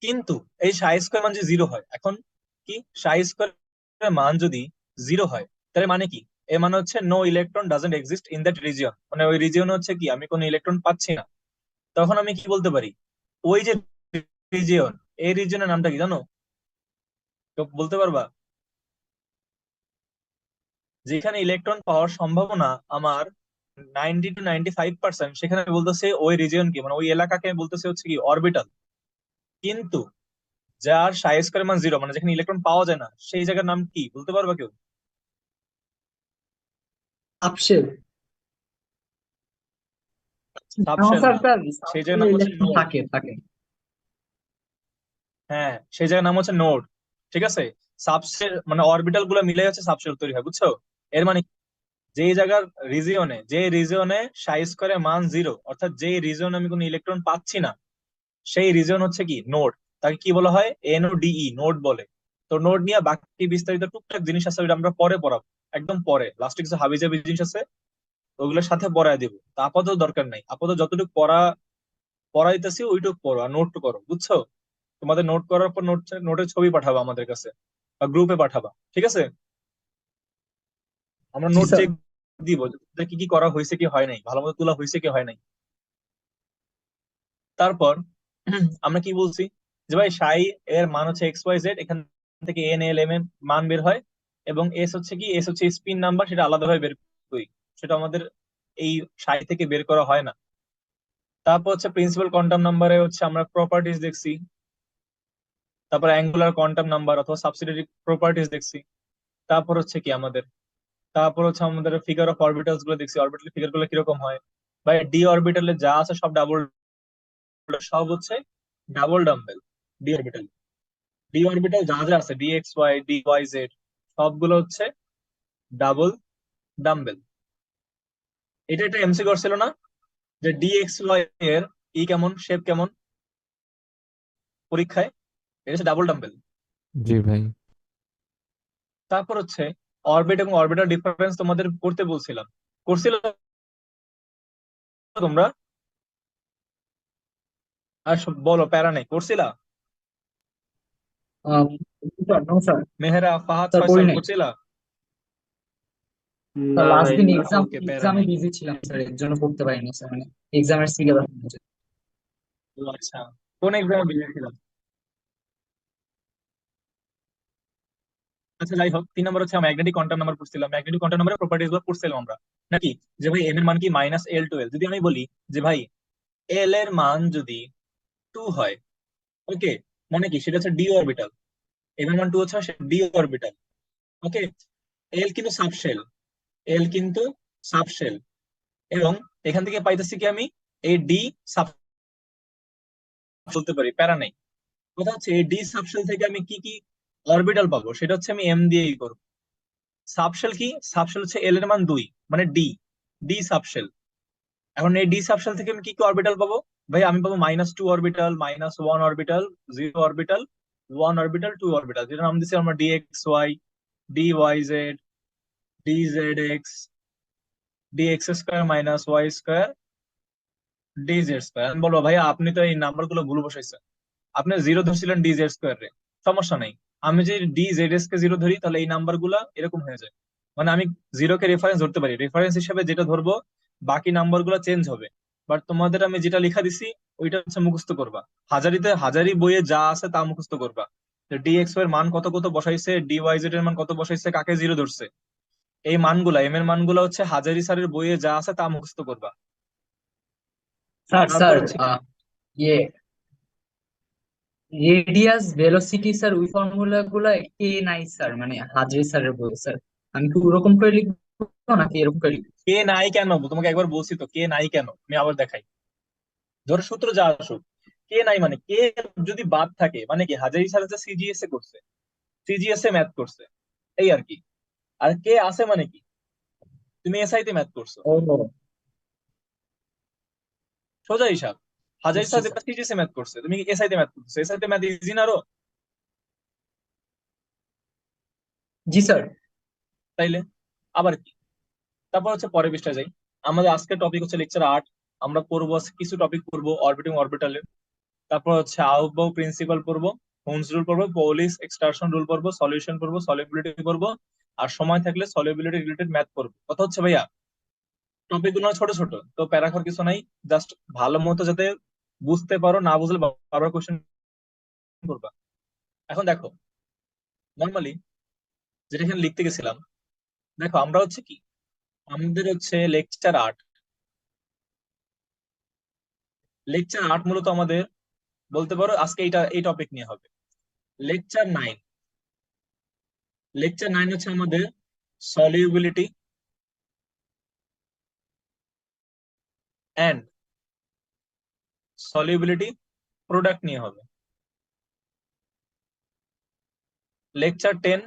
কিন্তু এই সাই স্কোয়ার মান যদি জিরো হয়, এখন কি সাই স্কোয়ার মান যদি জিরো হয়, তাহলে মানে কি? এর মানে হচ্ছে no electron doesn't exist in that region, মানে ওই রিজিয়নে হচ্ছে কি আমি কোনো ইলেকট্রন পাচ্ছি না। তখন আমি কি বলতে পারি? ওই যে রিজিয়ন, এই রিজিয়নের নামটা কি জানো? কেউ বলতে পারবা? যেখানে ইলেকট্রন পাওয়ার সম্ভাবনা আমার 90 to 95%, সেখানে বলতেছে ওই রিজিয়ন কি, মানে ওই এলাকাকে বলতেছে হচ্ছে কি অরবিটাল। কিন্তু যার সাই স্কয়ার মান জিরো, মানে যেখানে ইলেকট্রন পাওয়া যায় না, সেই জায়গার নাম কি বলতে পারবা কেউ? সাবশেল। সাবশেল স্যার না, স্যার সেই জায়গার সাবশেলে নাম হচ্ছে ইলেকট্রন নোড। থাকে থাকে। হ্যাঁ, সেই জায়গার নাম হচ্ছে নোড। ঠিক আছে। সাবশেল মানে অরবিটাল গুলো মিলে হচ্ছে সাবশেল তৈরি হয়, বুঝছো? এর মানে যেই জায়গার রিজিয়নে, যে রিজিয়নে সাই স্কয়ারের মান জিরো, অর্থাৎ যেই রিজিয়নে আমি কোনো ইলেকট্রন পাচ্ছি না, সেই রিজন হচ্ছে কি নোড। তাকে কি বলা হয়? NODE, নোড বলে। তো নোড নিয়ে বাকি বিস্তারিত টুকটাক জিনিস আছে, ওইটা আমরা পরে পড়াবো। একদম পরে, লাস্টে কিছু হাবিজাবি জিনিস আছে, ওগুলোর সাথে পড়ায় দিব। তা আপাতত দরকার নাই, আপাতত যতটুকু পড়াইতেছি ওইটুকু পড়ো আর নোট করো, বুঝছো? তোমাদের নোট করার পর নোটের ছবি পাঠাবা আমাদের কাছে, বা গ্রুপে পাঠাবা, ঠিক আছে? আমরা জি নোট স্যার। চেক দিব যে কি কি করা হয়েছে কি হয় নাই, ভালো মতো তোলা হয়েছে কি হয় নাই। তারপর আমরা কি বলছি? যে ভাই সাই এর মান হচ্ছে XYZ, এখান থেকে NLM এর মান বের হয়। এবং এস হচ্ছে স্পিন নাম্বার, সেটা আলাদাভাবে বের করি। সেটা আমাদের এই সাই থেকে বের করা হয় না। তারপর হচ্ছে প্রিন্সিপাল কোয়ান্টাম নাম্বারে হচ্ছে আমরা প্রপার্টিজ দেখছি। তারপর অ্যাঙ্গুলার কোয়ান্টাম নাম্বার অথবা সাবসিডিয়ারি প্রপার্টিজ দেখছি। তারপর হচ্ছে কি আমাদের তারপর হচ্ছে আমাদের ফিগার অফ অরবিটালস গুলো দেখছি, অরবিটাল ফিগার গুলো কিরকম হয়। ভাই ডি অরবিটালে যা আছে সব ডাবল, সব হচ্ছে double dumbbell. D orbital, D orbital যা যা আছে, DXY DYZ, সবগুলো হচ্ছে ডাবল ডাম্বেল। এটা একটা এমসি করছিল না, যে DXY এর কেমন, শেপ কেমন পরীক্ষায়? এটা হচ্ছে ডাবল ডাম্বেল। জি ভাই। তারপর হচ্ছে অরবিট এবং অরবিটাল ডিফারেন্স তোমাদের করতে বলছিলাম, করছিল তোমরা? আর বলো, প্যারা নেই, করছিলা? Ah, sir no sir. Mehera, Fahad, sir করি ফয়সাল, নাই। করছিলা? স্যার না লাস্ট ভাই, দিন এক্সাম ওকে, প্যারা এক্সামে নাই। বিজি ছিলাম স্যার, এর জন্য করতে পারিনি স্যার, মানে এক্সামের সিলেবাস। ও আচ্ছা, কোন এক্সামে বিজি ছিলাম? আচ্ছা যাই হোক, 3 নম্বর হচ্ছে ম্যাগনেটিক কোয়ান্টাম নাম্বার পড়ছিলাম, ম্যাগনেটিক কোয়ান্টাম নাম্বারের প্রপার্টিজ গুলো পড়ছিলাম আমরা নাকি? যে ভাই এম এর মান কি -L to L, যদি আমি বলি যে ভাই এল এর মান যদি 2 হয়, ওকে, মানে কি সেটা হচ্ছে ডি অরবিটাল। এম এর মান 2 হচ্ছে ডি অরবিটাল, ওকে। এল কিন্তু সাবশেল, এল কিন্তু সাবশেল। এবং এখান থেকে পাইতেছি কি আমি, এই ডি সাব বলতে পারি, প্যারা নেই। কথা হচ্ছে এই ডি সাবশেল থেকে আমি কি কি অরবিটাল পাবো, সেটা হচ্ছে আমি এম দিয়েই করবো। সাবশেল কি? সাবশেল হচ্ছে এল এর মান 2, মানে ডি, ডি সাবশেল। এখন এই ডি সাবশেল থেকে আমি কি কি অরবিটাল পাবো? ভাই আমি পাবো -2 orbital, -1 orbital, 0 orbital, 1 orbital, 2 orbital, যেটা নাম দিচ্ছি আমরা DXY, DYZ, DZX, DX² - Y², DZ²। আমি বলবো ভাইয়া আপনি তো এই নাম্বার গুলো ভুল বসাইছেন, আপনি জিরো ধরছিলেন DZ² রে। সমস্যা নেই, আমি যদি DZS কে জিরো ধরি, তাহলে এই নাম্বার গুলা এরকম হয়ে যায়। মানে আমি জিরো কে রেফারেন্স ধরতে পারি, রেফারেন্স হিসেবে যেটা ধরবো, বাকি নাম্বার গুলা চেঞ্জ হবে। বাট তোমাদের আমি যেটা লেখা দিছি ওইটা হচ্ছে মুখস্থ করবা। হাজারি বইয়ে যা আছে তা মুখস্থ করবা। DXY এর মান কত কত বসাইছে, DYZ এর মান কত বসাইছে, কাকে জিরো ধরছে, এই মানগুলা, এম এর মানগুলা হচ্ছে হাজারি স্যারের বইয়ে যা আছে তা মুখস্থ করবা। স্যার তারপর স্যার হচ্ছে কি, ইয়ে রেডিয়াস ভেলোসিটি স্যার, ওই ফর্মুলা গুলা কে নাই স্যার, মানে হাজরি স্যারের বই স্যার। আমি কি ওরকম করে লিখবো নাকি এরকম করে লিখবো? কে নাই কেন? তোমাকে একবার বলছি তো, কে নাই কেন, আমি আবার দেখাই। ধরো সূত্র যা আসুক, কে নাই মানে কে যদি বাদ থাকে, মানে কি হাজারি স্যার হচ্ছে CGS এ করছে, CGS এ ম্যাথ করছে, এই আর কি। আর কে আছে মানে কি, তুমি SI তে ম্যাথ করছো, ও সোজা হিসাব। হাজারি বুঝছি স্যার স্যার। CGS এ ম্যাথ করছে, তুমি SI তে ম্যাথ করছো, SI তে ম্যাথ ইজি না আরো? জি স্যার। তাইলে আবার কি? তারপর হচ্ছে পরের পৃষ্ঠায় যাই। আমাদের আজকের টপিক হচ্ছে লেকচার 8। আমরা পড়বো কিছু টপিক পড়বো অরবিটিং অরবিটালের। তারপর হচ্ছে আউবাউ প্রিন্সিপাল পড়বো, হোমস রুল পড়বো, পলিস এক্সট্রাকশন রুল পড়বো, সলিউশন পড়বো, সলিবিলিটি পড়বো, আর সময় থাকলে সলিবিলিটি রিলেটেড ম্যাথ পড়বো। কথা হচ্ছে ভাইয়া, টপিক গুলো ছোট ছোট, তো প্যারা খাওয়ার কিছু নাই। জাস্ট ভালো মতো যাতে বুঝতে পারো, না বুঝলে বারবার কোশ্চেন করবা। এখন দেখো, নর্মালি যেটা এখানে লিখতে গেছিলাম, দেখো আমরা হচ্ছে কি, আমাদের হচ্ছে লেকচার 8। লেকচার 8 মূলত আমাদের বলতে পারো আজকে এই টপিক নিয়ে হবে। লেকচার 9, লেকচার 9 হচ্ছে আমাদের সলিউবিলিটি অ্যান্ড সলিউবিলিটি প্রোডাক্ট নিয়ে হবে। লেকচার 10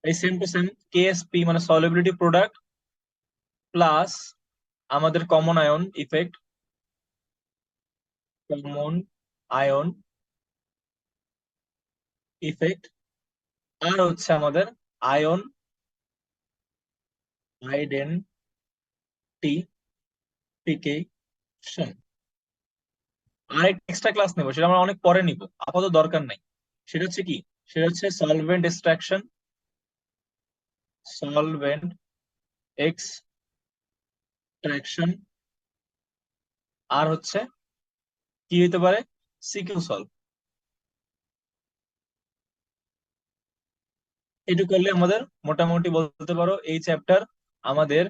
এই সেম টু সেম, কেএসপি মানে সলিউবিলিটি প্রোডাক্ট প্লাস আমাদের common ion effect, common ion effect, আর হচ্ছে আমাদের আয়ন আইডেন্টিফিকেশন। আরেকটা এক্সট্রা ক্লাস নেবো, সেটা আমরা অনেক পরে নিব, আপাতত দরকার নাই। সেটা হচ্ছে কি, সেটা হচ্ছে সলভেন্ট এক্সট্রাকশন, সলভেন্ট এক্সট্রাকশন, আর হচ্ছে কি হইতে পারে, সিকিউ সলভ। এটুকু করলে আমাদের মোটামুটি বলতে পারো এই চ্যাপ্টার আমাদের,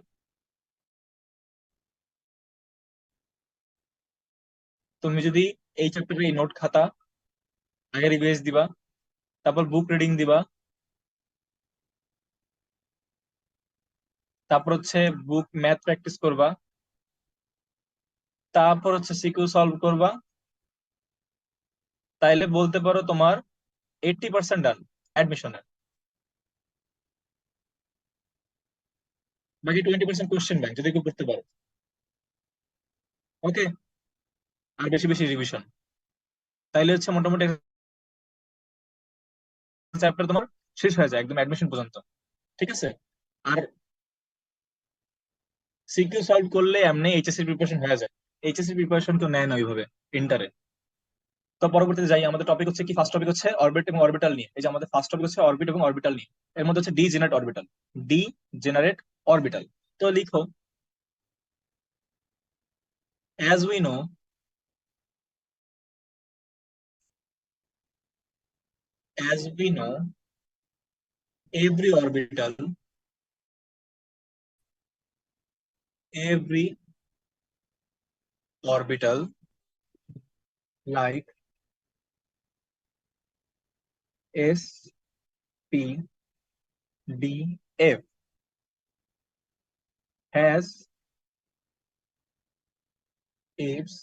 তুমি যদি এই চ্যাপ্টারের এই নোট খাতা আগে রিভাইজ দিবা, তারপর বুক রিডিং দিবা, তারপর হচ্ছে বুক ম্যাথ প্র্যাকটিস করবা, তারপর হচ্ছে সিকিউ সলভ করবা, তাইলে বলতে পারো তোমার 80% ডান অ্যাডমিশনের। বাকি 20% কোশ্চেন ব্যাংক যদি কেউ করতে পারো। ওকে, আর বেশি বেশি রিভিশন, তাইলে হচ্ছে মোটামুটি চ্যাপ্টার তোমার শেষ হয়ে যায় একদম অ্যাডমিশন পর্যন্ত। ঠিক আছে। আর সিকিউ সলভ করলে এমনি এইচএসসি প্রিপারেশন হয়ে যায়, এইচএসসি প্রিপারেশন কেউ নেয় না ওইভাবে ইন্টারে। তো পরবর্তীতে যাই, আমাদের টপিক হচ্ছে কি, ফার্স্ট টপিক হচ্ছে অরবিট এবং অরবিটাল নিয়ে। এই যে আমাদের ফার্স্ট টপিক হচ্ছে অরবিট এবং অরবিটাল নিয়ে। এর মধ্যে হচ্ছে degenerate orbital, D generate orbital. তো লিখো, as we know, as we know every orbital, every orbital like S P D F has its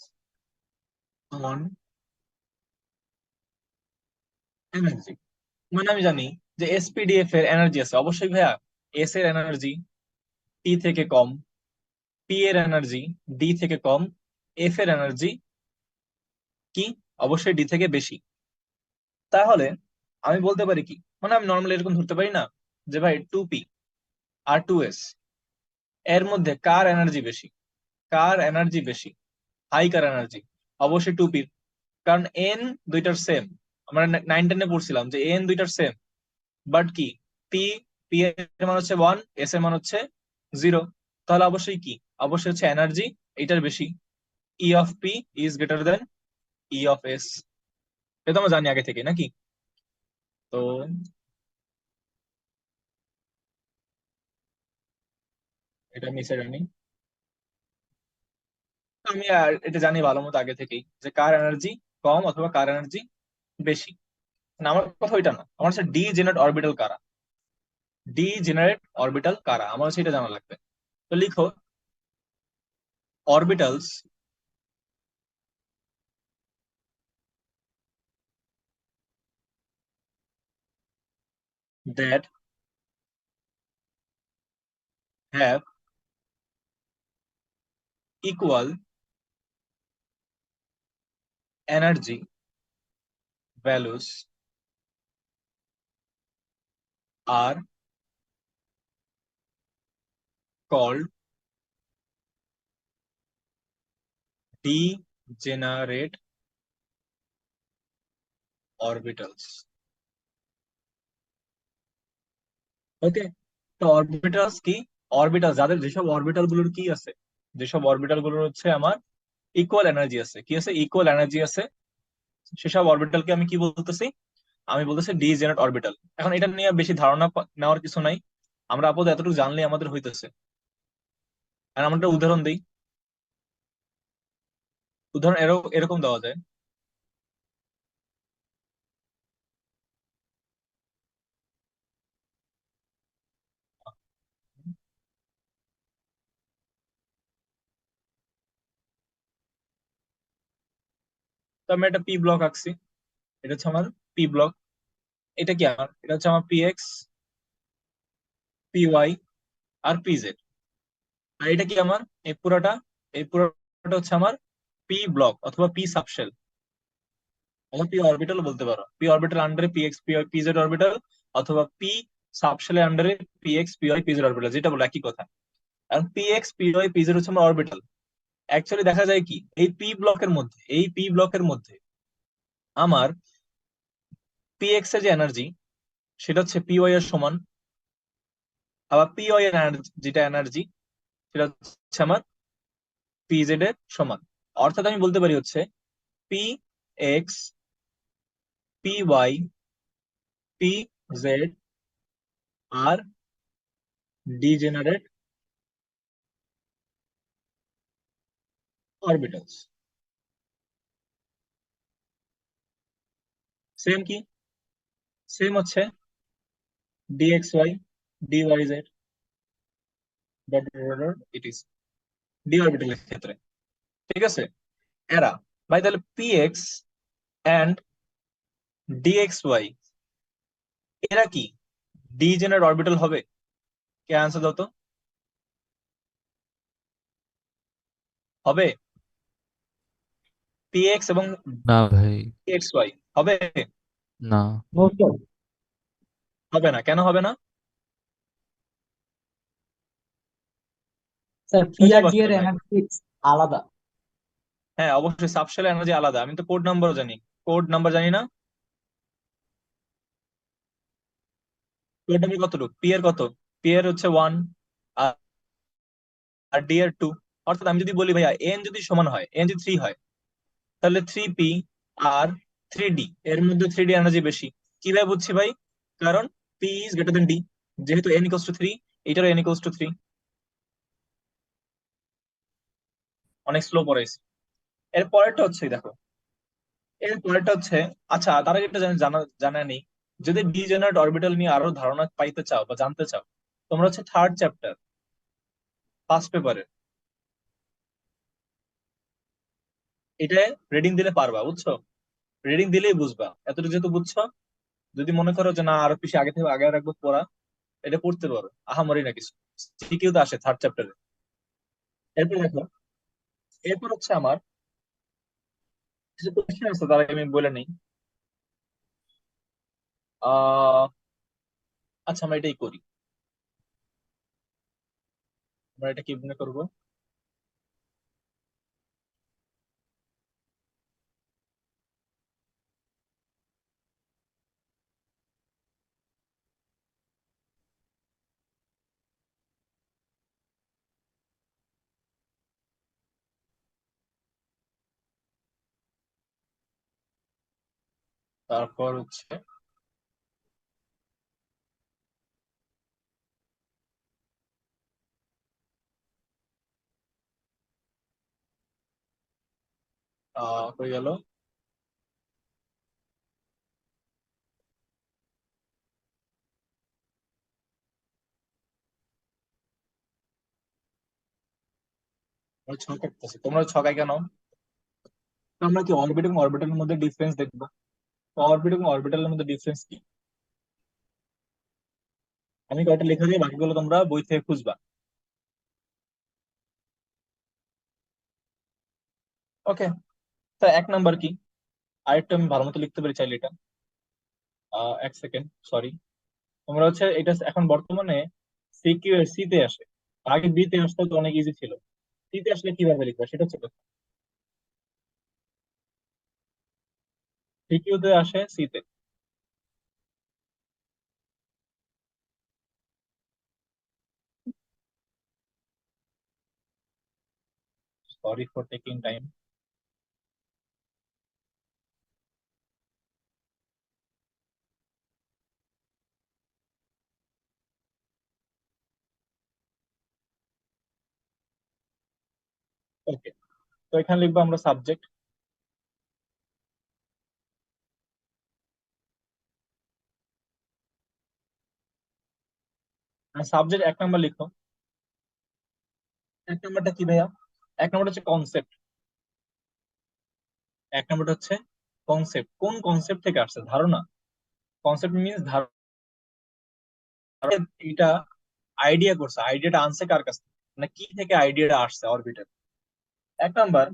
own energy. মানে আমি জানি যে এসপিডিএফ এর এনার্জি আছে অবশ্যই ভাইয়া, এস এর এনার্জি টি থেকে কম, পি এর এনার্জি ডি থেকে কম, এফ এর এনার্জি কি অবশ্যই ডি থেকে বেশি। তাহলে আমি বলতে পারি কি, মানে আমি নর্মালি এরকম ধরতে পারি না যে ভাই 2p আর 2s এর মধ্যে কার এনার্জি বেশি, কার এনার্জি বেশি, হাই কার এনার্জি, অবশ্যই 2p। কারণ এন দুইটার সেম, আমরা 9-10-এ পড়ছিলাম যে এন দুইটার সেম, বাট কি, পি, পি এর মান হচ্ছে 1, এস এর মান হচ্ছে 0। তাহলে অবশ্যই কি, অবশ্যই হচ্ছে এনার্জি এটার বেশি, ই of P is greater than E of S. এটা তো আমরা জানি আগে থেকে নাকি। তো এটা মিসে জানি, আমি আর এটা জানি ভালো মতো আগে থেকেই যে কার এনার্জি কম অথবা কার এনার্জি বেশি। না, আমার কথা ওইটা না, আমার হচ্ছে ডি জেনারেট অরবিটাল কারা, ডি জেনারেট অরবিটাল কারা, আমার হচ্ছে এটা জানা লাগবে। তো লিখো, orbitals that have equal energy values are called generate orbitals. Okay, তো অরবিটালস কি? অরবিটাল যাদের, যেসব অরবিটাল গুলোর কি আছে, যেসব অরবিটাল গুলোর হচ্ছে আমার ইকুয়াল এনার্জি আছে, কি আছে, ইকুয়াল এনার্জি আছে, সেসব অরবিটালকে আমি কি বলতেছি? আমি বলতেছি ডিজেনারেট অরবিটাল। এখন এটা নিয়ে বেশি ধারণা নেওয়ার কিছু নাই, আমরা আপাতত এতটুকু জানলেই আমাদের হইতেছে। আর আমরা একটা উদাহরণ দিই। উদাহরণ এরকম দেওয়া যায়। তো আমি একটা পি ব্লক আঁকছি, এটা হচ্ছে আমার পি ব্লক। এটা কি আমার, এটা হচ্ছে আমার পি এক্স, পি ওয়াই, আর পি জেড। আর এটা কি আমার, এই পুরোটা হচ্ছে আমার পি ব্লক অথবা পি সাবশেল, অথবা পি অরবিটাল বলতে পারো। পি অরবিটাল আন্ডারে P X P Y P Z orbital, অথবা পি সাবশেলের আন্ডারে P X P Y P Z orbital, যেটা বলে একই কথা। কারণ P X P Y P Z হচ্ছে আমার অরবিটাল। অ্যাকচুয়ালি দেখা যায় কি, এই পি ব্লকের মধ্যে আমার পি এক্স এর যে এনার্জি, সেটা হচ্ছে পি ওয়াই এর সমান। আবার পি ওয়াই এর যেটা এনার্জি, সেটা হচ্ছে আমার পি জেড এর সমান। অর্থাৎ আমি বলতে পারি হচ্ছে P X, P Y, P Z are degenerate orbitals. Same কি, সেম হচ্ছে DX Y, D Y Z, that it is D অরবিটালের ক্ষেত্রে। ঠিক আছে, এরা, ভাই তাহলে P X and DX Y, এরা কি ডিজেনারেট অরবিটাল হবে? কে আনসার দাও তো। হবে? পি এক্স এবং না ভাই, এক্স ওয়াই হবে? না। No sir. হবে না, কেন হবে না? স্যার পি সোজা আর ডি কথা এর ভাই। এনার্জি আলাদা। হ্যাঁ অবশ্যই, সাবশেল এনার্জি আলাদা, আমি তো কোড নাম্বার জানি। কোড নাম্বার জানি না? কোড নাম্বার কতটুকু, পি এর কত? পি এর হচ্ছে 1, আর ডি এর 2। অর্থাৎ আমি যদি বলি ভাইয়া এন যদি সমান হয়, এন যদি 3 হয়, তাহলে 3p আর 3d, এর মধ্যে 3d এনার্জি বেশি। কিভাবে বুঝছি ভাই? কারণ p is greater than d, যেহেতু n ইকুয়ালস টু 3, এটারও n ইকুয়ালস টু 3। অনেক স্লো পড়াইছি। এর পরেরটা হচ্ছে দেখো, এর পরেরটা হচ্ছে, আচ্ছা তার আগে একটা জানা জানা নেই, যদি ডিজেনারেট অরবিটাল নিয়ে আরো ধারণা পাইতে চাও বা জানতে চাও, তোমরা হচ্ছে থার্ড চ্যাপ্টার, ফার্স্ট পেপারে, এটা রিডিং দিলে পারবা, বুঝছো? রিডিং দিলেই বুঝবা, এতটুকু যেহেতু বুঝছো। যদি মনে করো যে না আরো বেশি আগে থেকে আগে রাখবো পড়া, এটা পড়তে পারো, আহামরি না কিছু। সিকিউ তো আসে থার্ড চ্যাপ্টারে। এরপর দেখো, এরপর হচ্ছে আমার কিছু কোয়েশ্চেন আছে, তার আগে আমি বলে নিই। আহ আচ্ছা আমরা এটাই করি, আমরা এটা কি মনে করবো। তারপর হচ্ছে হয়ে গেল। আমরা ছক করতেছি, তোমরা ছকাই কেন? তো আমরা কি অরবিট এবং অরবিটালের মধ্যে ডিফারেন্স দেখবো। অরবিট এবং অরবিটালের মধ্যে ডিফারেন্স কি, আমি কয়টা লিখে দিই, বাকিগুলো তোমরা বই থেকে খুঁজবা। ওকে, তো 1 নাম্বার কি, আরেকটু আমি ভালো মতো লিখতে পারি চাইলে এটা। 1 সেকেন্ড, সরি। তোমরা হচ্ছে এটা এখন বর্তমানে সিকিউ এর সি তে আসে, আগে বি তে আসতে তো অনেক ইজি ছিল। সি তে আসলে কিভাবে লিখবা সেটা হচ্ছে কথা। পিকিউতে আসে সি তে। Sorry for taking time. Okay, তো এখানে লিখবো আমরা সাবজেক্ট। সাবজেক্ট 1 নম্বর লিখো। 1 নম্বরটা কি ভাইয়া? 1 নম্বরটা হচ্ছে কনসেপ্ট। 1 নম্বরটা হচ্ছে কনসেপ্ট। কোন কনসেপ্ট থেকে আসছে? ধারণা। কনসেপ্ট মিনস ধারণা। এটা আইডিয়া করছে, আইডিয়াটা আনছে কার কাছ থেকে, মানে কি থেকে আইডিয়াটা আসছে অরবিটাল। 1 নম্বর,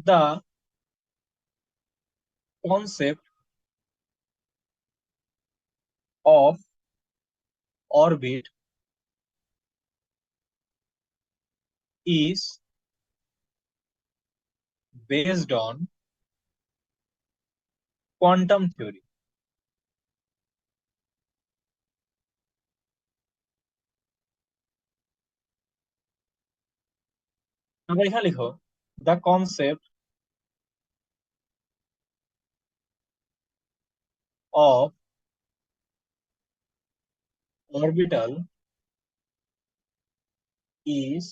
the concept of orbit is based on quantum theory. আবার এখানে লিখো, the concept of orbital is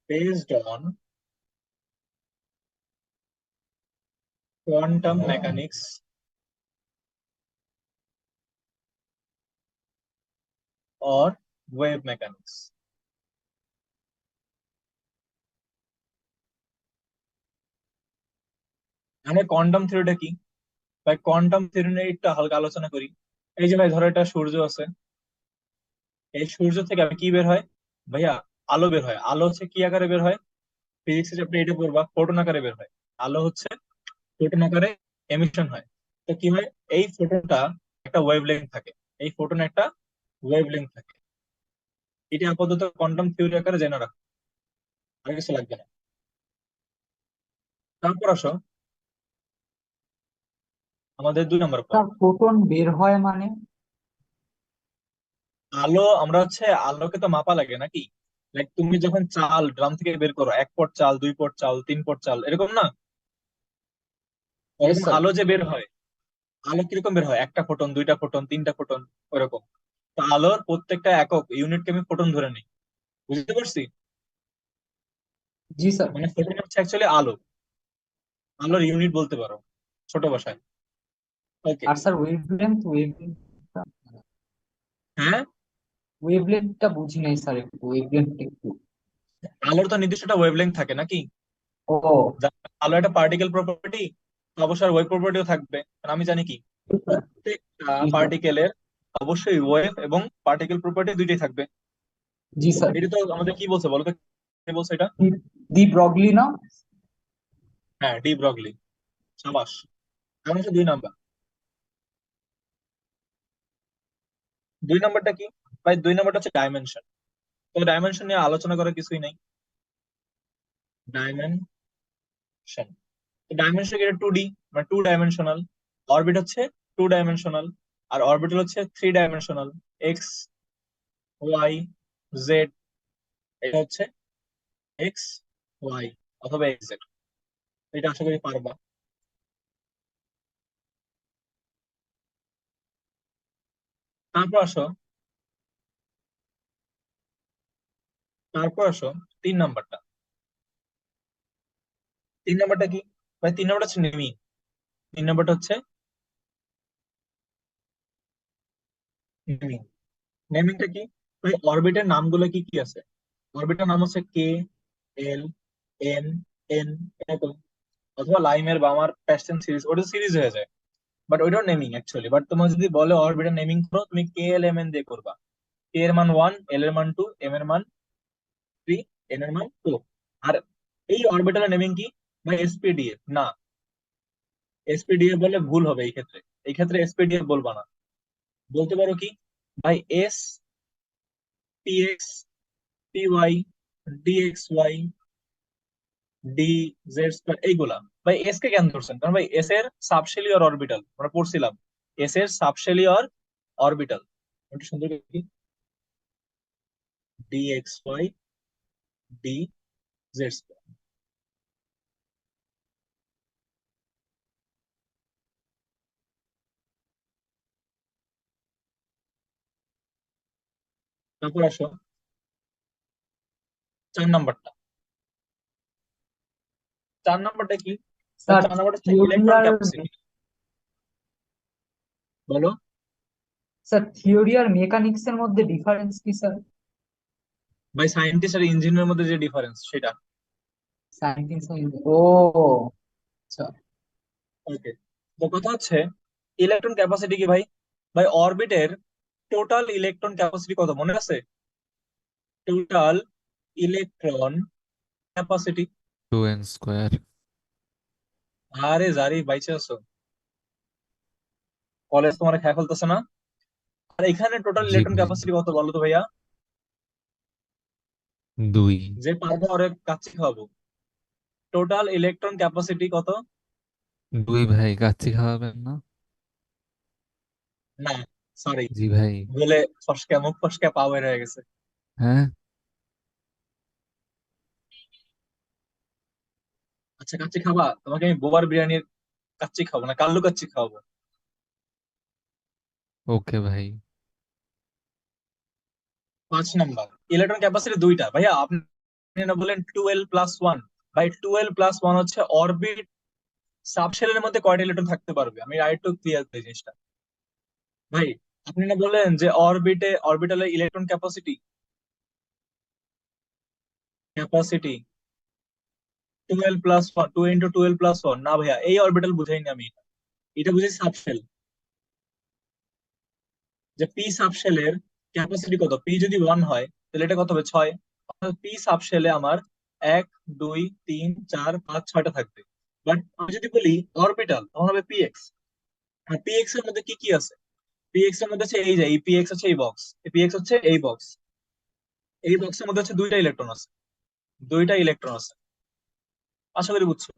based on quantum mechanics or wave mechanics. মানে কোয়ান্টাম থিওরিটা কি ভাই? কোয়ান্টাম থিওরি নিয়ে একটু হালকা আলোচনা করি। এই যে ভাই ধরো এটা সূর্য আছে, এই সূর্য থেকে আমি কি বের হয় ভাইয়া? আলো বের হয়। আলো হচ্ছে কি আকারে বের হয়? ফিজিক্সে আপনি এটা পড়বা, ফোটন আকারে বের হয়। আলো হচ্ছে ফোটন আকারে এমিশন হয়। তো কি হয়, এই ফোটনটা একটা ওয়েভলেংথ থাকে, এই ফোটন একটা ওয়েভলেংথ থাকে। এটা আপাতত কোয়ান্টাম থিওরি আকারে জেনে রাখো, আর কিছু লাগবে না। তারপর আসো আমাদের 2 নম্বর স্যার পয়েন্ট। ফোটন বের হয় মানে? আলো, আমরা হচ্ছে আলোকে তো মাপা লাগে নাকি? লাইক তুমি যখন চাল ড্রাম থেকে বের করো, 1 পট চাল, 2 পট চাল, 3 পট চাল, এরকম না? ইয়েস ওরকম স্যার। আলো যে বের হয়, আলো কিরকম বের হয়? একটা ফোটন, 2টা ফোটন, 3টা ফোটন, ওরকম। তো আলোর প্রত্যেকটা একক ইউনিটকে আমি ফোটন ধরে নিই। বুঝতে পারছি? জি স্যার। মানে ফোটন হচ্ছে অ্যাকচুয়ালি আলো, আলোর ইউনিট বলতে পারো ছোট ভাষায়। ওকে। আর স্যার ওয়েভলেন্থ, হ্যাঁ, ওয়েভলেন্থটা বুঝি নাই স্যার, একটু ওয়েভলেন্থটা একটু। আলোর তো নির্দিষ্ট একটা ওয়েভলেংথ থাকে নাকি? ও আলো একটা পার্টিকেল প্রপার্টি, অবশ্যই ওয়েভ প্রপার্টিও থাকবে। কারণ আমি জানি কি, স্যার। প্রত্যেকটা জি স্যার। পার্টিকেলের অবশ্যই ওয়েভ এবং পার্টিকেল প্রপার্টি দুইটাই থাকবে। জি স্যার। এটা তো আমাদের কি বলছে বলো তো, কি বলছে এটা? দি ব্রগলি না? হ্যাঁ, ডি ব্রগলি। সাবাস। এখন হচ্ছে 2 নম্বর। 2 নম্বরটা কি ভাই? 2 নম্বরটা হচ্ছে ডাইমেনশন। তো ডাইমেনশন নিয়ে আলোচনা করার কিছুই নাই। ডাইমেনশন, ডাইমেনশন এটা 2D, মানে 2 ডাইমেনশনাল। অরবিট হচ্ছে 2 ডাইমেনশনাল, আর অরবিটাল হচ্ছে 3 ডাইমেনশনাল। X, Y, Z. এটা হচ্ছে এক্স, ওয়াই অথবা এক্স জেড। এটা আশা করি পারবা। তারপর আসো, তারপর আসো 3 নম্বরটা। 3 নম্বরটা কি ভাই? 3 নম্বরটা হচ্ছে নেমিং। 3 নম্বরটা হচ্ছে নেমিং। নেমিংটা কি ভাই? অরবিটের নামগুলো কি কি আছে? অরবিটের নাম হচ্ছে কে, এল, এন, এন, এরকম। অথবা লাইমের বা আমার প্যাস্টেন সিরিজ, ওটা সিরিজ হয়ে যায়, বাট ওইটাও নেমিং অ্যাকচুয়ালি। বাট তোমার যদি বলে অরবিটার নেমিং করো, তুমি কে এল এম এন দিয়ে করবা। কে এর মান 1, এল এর মান 2, এম এর মান 3, এন এর মান 2। আর এই অরবিটালের নেমিং কি ভাই? এসপিডিএফ না, এসপিডিএফ বলে ভুল হবে এই ক্ষেত্রে। এই ক্ষেত্রে এসপিডিএফ বলবা না, বলতে পারো কি ভাই? S, P X, P Y, D X Y, D Z square এইগুলা। ভাই এস কে কেন ধরছেন? কারণ ভাই এস এর সাবশেলি অর অরবিটাল আমরা পড়ছিলাম, এস এর সাবশেলি অর অরবিটাল। একটু সুন্দর করে লিখি, D X Y D Z square. তারপর আসো 4 নাম্বারটা। 4 নাম্বারটা কি? ভাই স্যার 4 নাম্বারটা হচ্ছে থিওরি ইলেকট্রন আর ক্যাপাসিটি। বলো। স্যার থিওরি আর মেকানিক্স এর মধ্যে ডিফারেন্স কি স্যার? ভাই সায়েন্টিস্ট আর ইঞ্জিনিয়ারের মধ্যে যে ডিফারেন্স সেটা। সায়েন্টিস্ট ও আচ্ছা। ওকে, তো কথা হচ্ছে ইলেকট্রন ক্যাপাসিটি কি ভাই? ভাই অরবিটের টোটাল ইলেকট্রন ক্যাপাসিটি কত মনে আছে? Total electron capacity. 2n² আরে জারি বাইচে আছো, কলেজ তোমার খেয়া ফেলতেছে না। আর এখানে টোটাল জি ইলেকট্রন ভাই। ক্যাপাসিটি কত বলো তো ভাইয়া? 2। যে পারবো আরে কাচ্চি খাওয়াবো। টোটাল ইলেকট্রন ক্যাপাসিটি কত? 2 ভাই, কাচ্চি খাওয়াবেন না? না, সরি, জি ভাই। বলে ফসকা মুখ ফসকা পা বের হয়ে গেছে। হ্যাঁ। আচ্ছা কাচ্চি খাবা, তোমাকে আমি বোবার বিরিয়ানির কাচ্চি খাবো না, কাল্লু কাচ্চি খাওয়াবো। ওকে ভাই। 5 নাম্বার, ইলেকট্রন ক্যাপাসিটি দুইটা ভাইয়া। আপনি না বলেন 12+1। ভাই 12+1 হচ্ছে অরবিট সাবশেলের মধ্যে কয়টা ইলেকট্রন থাকতে পারবে, আমি আরেকটু ক্লিয়ার করি জিনিসটা। ভাই আপনি না বললেন যে অরবিটালের ইলেকট্রন ক্যাপাসিটি, ক্যাপাসিটি 12+1, 2 × 12+1। না ভাইয়া, এই অরবিটাল বুঝাইনি আমি, এটা বুঝাই সাবশেল। যে পি সাবশেলের ক্যাপাসিটি কত, পি যদি 1 হয় তাহলে এটা কত হবে 6। পি সাবশেলে আমার 1 2 3 4 5 6টা থাকবে। বাট আমি যদি বলি অরবিটাল তখন হবে পিএক্স। আর পিএক্স এর মধ্যে কি কি আছে? পিএক্স এর মধ্যে হচ্ছে এই যে এই পিএক্স হচ্ছে এই বক্স, এই পিএক্স হচ্ছে এই বক্স, এই বক্সের মধ্যে হচ্ছে দুইটা ইলেকট্রন আছে, দুইটা ইলেকট্রন আছে। আশা করি বুঝছো।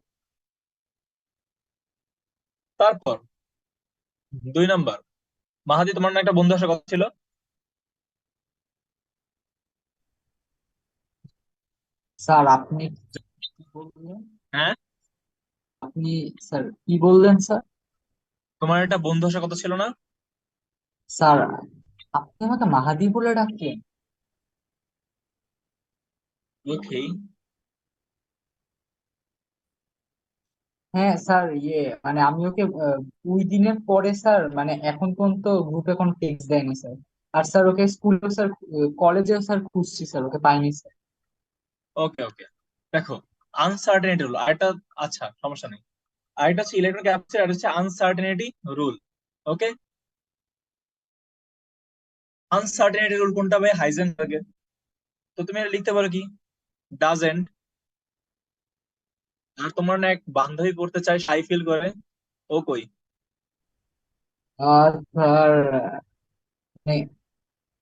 তারপর 2 নাম্বার, মাহাদি তোমার না একটা বন্ধু আসার কথা ছিল? স্যার আপনি কি বললেন? হ্যাঁ, আপনি স্যার কি বললেন স্যার? তোমার একটা বন্ধু আসার কথা ছিল না? স্যার আপনি আমাকে মাহাদি বলে ডাকলেন? ওকে। হ্যাঁ স্যার মানে আমি ওকে 2 দিনের পরে স্যার মানে এখন পর্যন্ত গ্রুপে কোনো টেক্সট দেয়নি স্যার। আর স্যার ওকে স্কুলেও স্যার কলেজেও স্যার খুঁজছি স্যার, ওকে পাইনি স্যার। ওকে ওকে, দেখো আনসার্টেনিটি রুল আরেকটা, আচ্ছা সমস্যা নেই। আরেকটা হচ্ছে ইলেকট্রন ক্যাপাসিটি, আর হচ্ছে আনসার্টেনিটি রুল। ওকে, আনসার্টেনিটি রুল কোনটা ভাই? হাইজেনবার্গের। তো তুমি এটা লিখতে পারো কি, ডাজেন্ট। আর তোমার না এক বান্ধবী পড়তে চায়, শাই ফিল করে, ও কই? আর স্যার মানে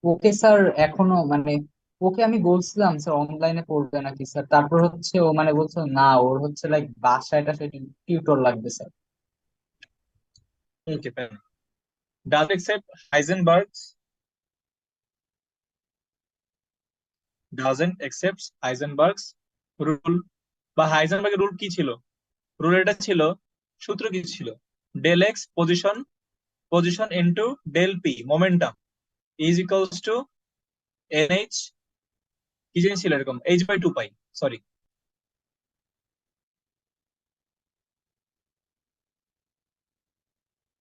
ওকে স্যার এখনো মানে ওকে আমি বলছিলাম স্যার অনলাইনে পড়বে নাকি স্যার, তারপর হচ্ছে ও মানে বলছে না ওর হচ্ছে লাইক বাসায় টাসায় টিউটর লাগবে sir. Okay, does accept Heisenberg's, doesn't accept Heisenberg's rule. বা হাইজেনবার্গের রুল কি ছিল? রুল এটা ছিল, সূত্র কি ছিল? Del X position, position into del P momentum is equals to N H, কি জিনিস ছিল এরকম, h/2 পাই, সরি,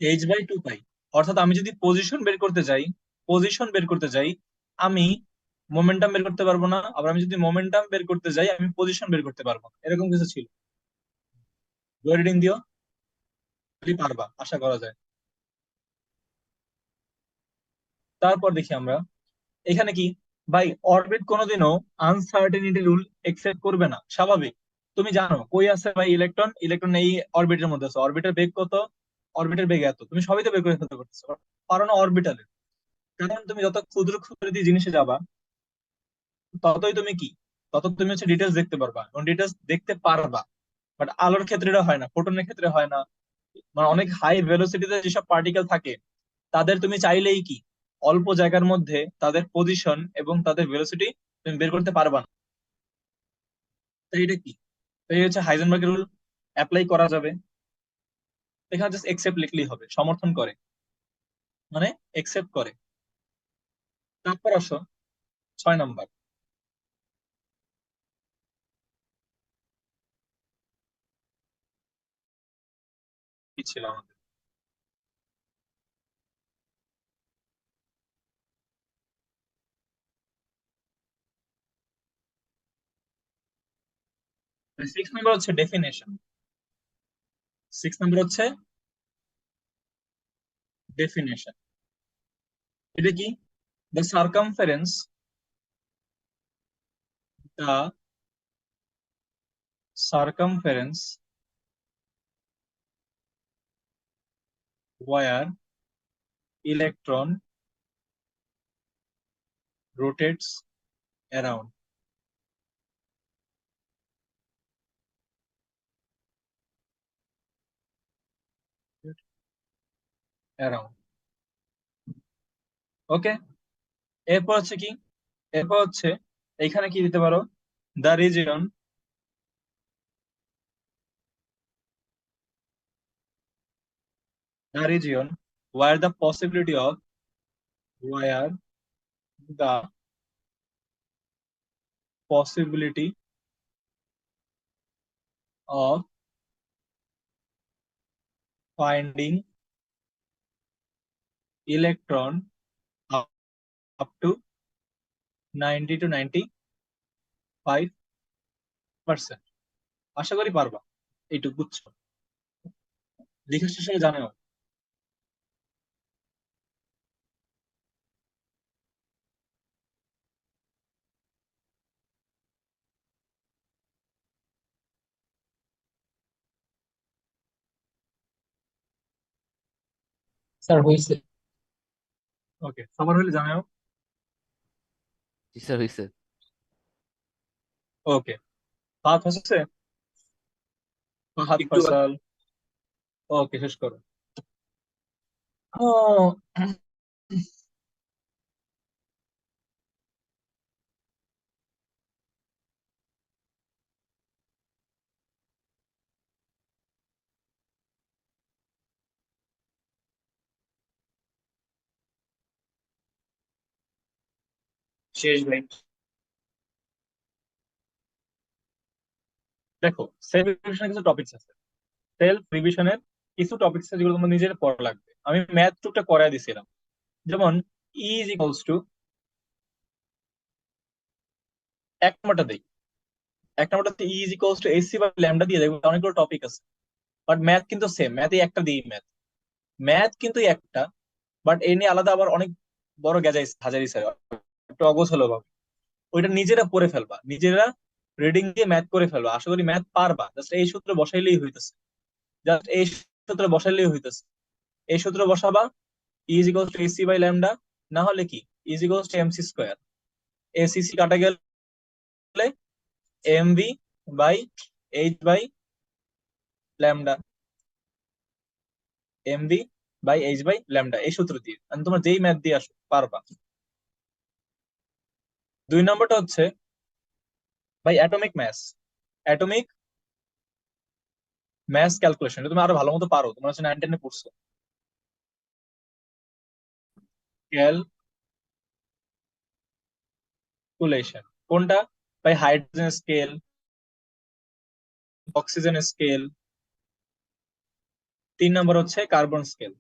h/2 পাই। অর্থাৎ আমি যদি পজিশন বের করতে যাই, পজিশন বের করতে যাই, আমি মোমেন্টাম বের করতে পারবো না, আবার আমি যদি মোমেন্টাম বের করতে যাই আমি পজিশন বের করতে পারবো না, এরকম কিছু ছিল। রিডিং দিও, যদি পারবা আশা করা যায়। তারপর দেখি আমরা এখানে কি, ভাই অরবিট কোনোদিনও আনসার্টেনিটি রুল একসেপ্ট করবে না, স্বাভাবিক। তুমি জানো কই আছে ভাই ইলেকট্রন, ইলেকট্রন এই অরবিটের মধ্যে আছে, অরবিটের বেগ কত, অরবিটের বেগ এত, তুমি সবই তো বের করে ফেলতে পারতেছো, পারো না অরবিটালে? কারণ তুমি যত ক্ষুদ্র ক্ষুদ্র জিনিসে যাবা ততই তুমি কি তত তুমি হচ্ছে ডিটেলস দেখতে পারবা এবং ডিটেলস দেখতে পারবা। বাট আলোর ক্ষেত্রে এটা হয় না, ফোটনের ক্ষেত্রে হয় না। মানে অনেক হাই ভেলোসিটিতে যেসব পার্টিকেল থাকে তাদের তুমি চাইলেই কি অল্প জায়গার মধ্যে তাদের পজিশন এবং তাদের ভেলোসিটি তুমি বের করতে পারবা না। তো এটা কি, তো এই হচ্ছে হাইজেনবার্গের রুল, অ্যাপ্লাই করা যাবে। এখানে জাস্ট একসেপ্ট লিখলেই হবে, সমর্থন করে মানে একসেপ্ট করে। তারপর আসো 6 নম্বর। কি ছিল আমাদের? 6 নম্বর হচ্ছে ডেফিনেশন। 6 নম্বর হচ্ছে ডেফিনেশন। এটা কি? The circumference, the circumference where electron rotates around, around। Okay, এরপর হচ্ছে কি, এরপর হচ্ছে এখানে কি দিতে পারো, the region, the region where the possibility of where the possibility of finding electron up up to 90 to 95%। আশা করি পারবা, এইটুকু বুঝছো, লেখা শেষ হলে জানাও। স্যার হয়েছে। ওকে, সবার হলে জানাও। জি স্যার হয়েছে। ওকে, ফাহাদ হচ্ছে, ফাহাদ একটু ফয়সাল। ওকে, শেষ করো। ও, শেষ ভাই। দেখো, সেলফ রিভিশনের কিছু টপিকস আছে, সেলফ রিভিশনের কিছু টপিকস আছে যেগুলো তোমার নিজের পড়া লাগবে। আমি ম্যাথ টুকটা করাই দিছিলাম। যেমন ই ইজ ইকুয়ালস টু, এক নম্বরটা দেই, এক নম্বরটা ই ইজ ইকুয়ালস টু এসি বা ল্যামডা দিয়ে দেখবো অনেকগুলো টপিক আছে। বাট ম্যাথ কিন্তু সেম, ম্যাথ একটা দিই, ম্যাথ ম্যাথ কিন্তু একটা। বাট এই নিয়ে আলাদা আবার অনেক বড় গেজাই হাজারি স্যার, একটু অগোছালো ভাবে। ওইটা নিজেরা পড়ে ফেলবা, নিজেরা রিডিং দিয়ে ম্যাথ করে ফেলবা, আশা করি ম্যাথ পারবা। জাস্ট এই সূত্র বসাইলেই হইতেছে, জাস্ট এই সূত্র বসাইলেই হইতেছে। এই সূত্র বসাবা, is equals to AC by lambda, না হলে কি is equals to MC square. এসিসি কাটা গেলে MV by H by lambda, MV by H by lambda, এই সূত্র দিয়ে and তোমার যেই ম্যাথ দিয়ে আসো পারবা। 2 নম্বরটা হচ্ছে ভাই atomic maths, atomic maths calculation. তুমি আরো ভালো মতো পারো, তোমার হচ্ছে 9-10 এ পড়ছো। ক্যালকুলেশন কোনটা? ভাই হাইড্রোজেন স্কেল, অক্সিজেন স্কেল। 3 নম্বর হচ্ছে কার্বন স্কেল।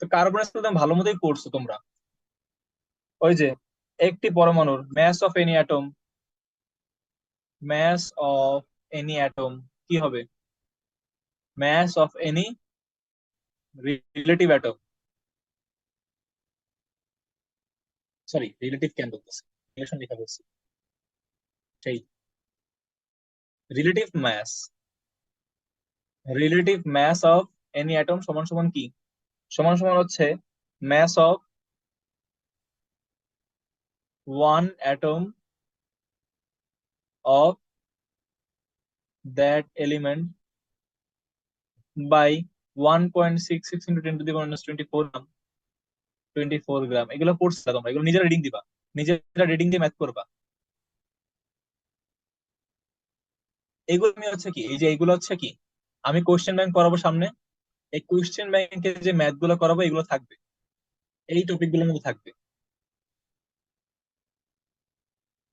তো কার্বন স্কেল তুমি ভালো মতোই পড়ছো তোমরা। ওই যে একটি পরমাণুর mass of any atom, mass of any atom কি হবে? Mass of any relative atom, sorry relative কেন বলতেছি, রিলেশন লেখা বলছি, সেই relative mass, relative mass of any atom সমান সমান কি? সমান সমান হচ্ছে mass of one atom of that element by 1.66 into 10 to the minus 24 গ্রাম। এগুলো পড়ছো তোমরা, এগুলো নিজেরা রিডিং দিবা, নিজেরা রিডিং দিয়ে ম্যাথ করবা। এগুলো আমি হচ্ছে কি, এই যে এগুলো হচ্ছে কি, আমি কোশ্চেন ব্যাংক করাবো সামনে, এই কোশ্চেন ব্যাংকে যে ম্যাথ গুলো করাবো এগুলো থাকবে, এই টপিক গুলোর মধ্যে থাকবে।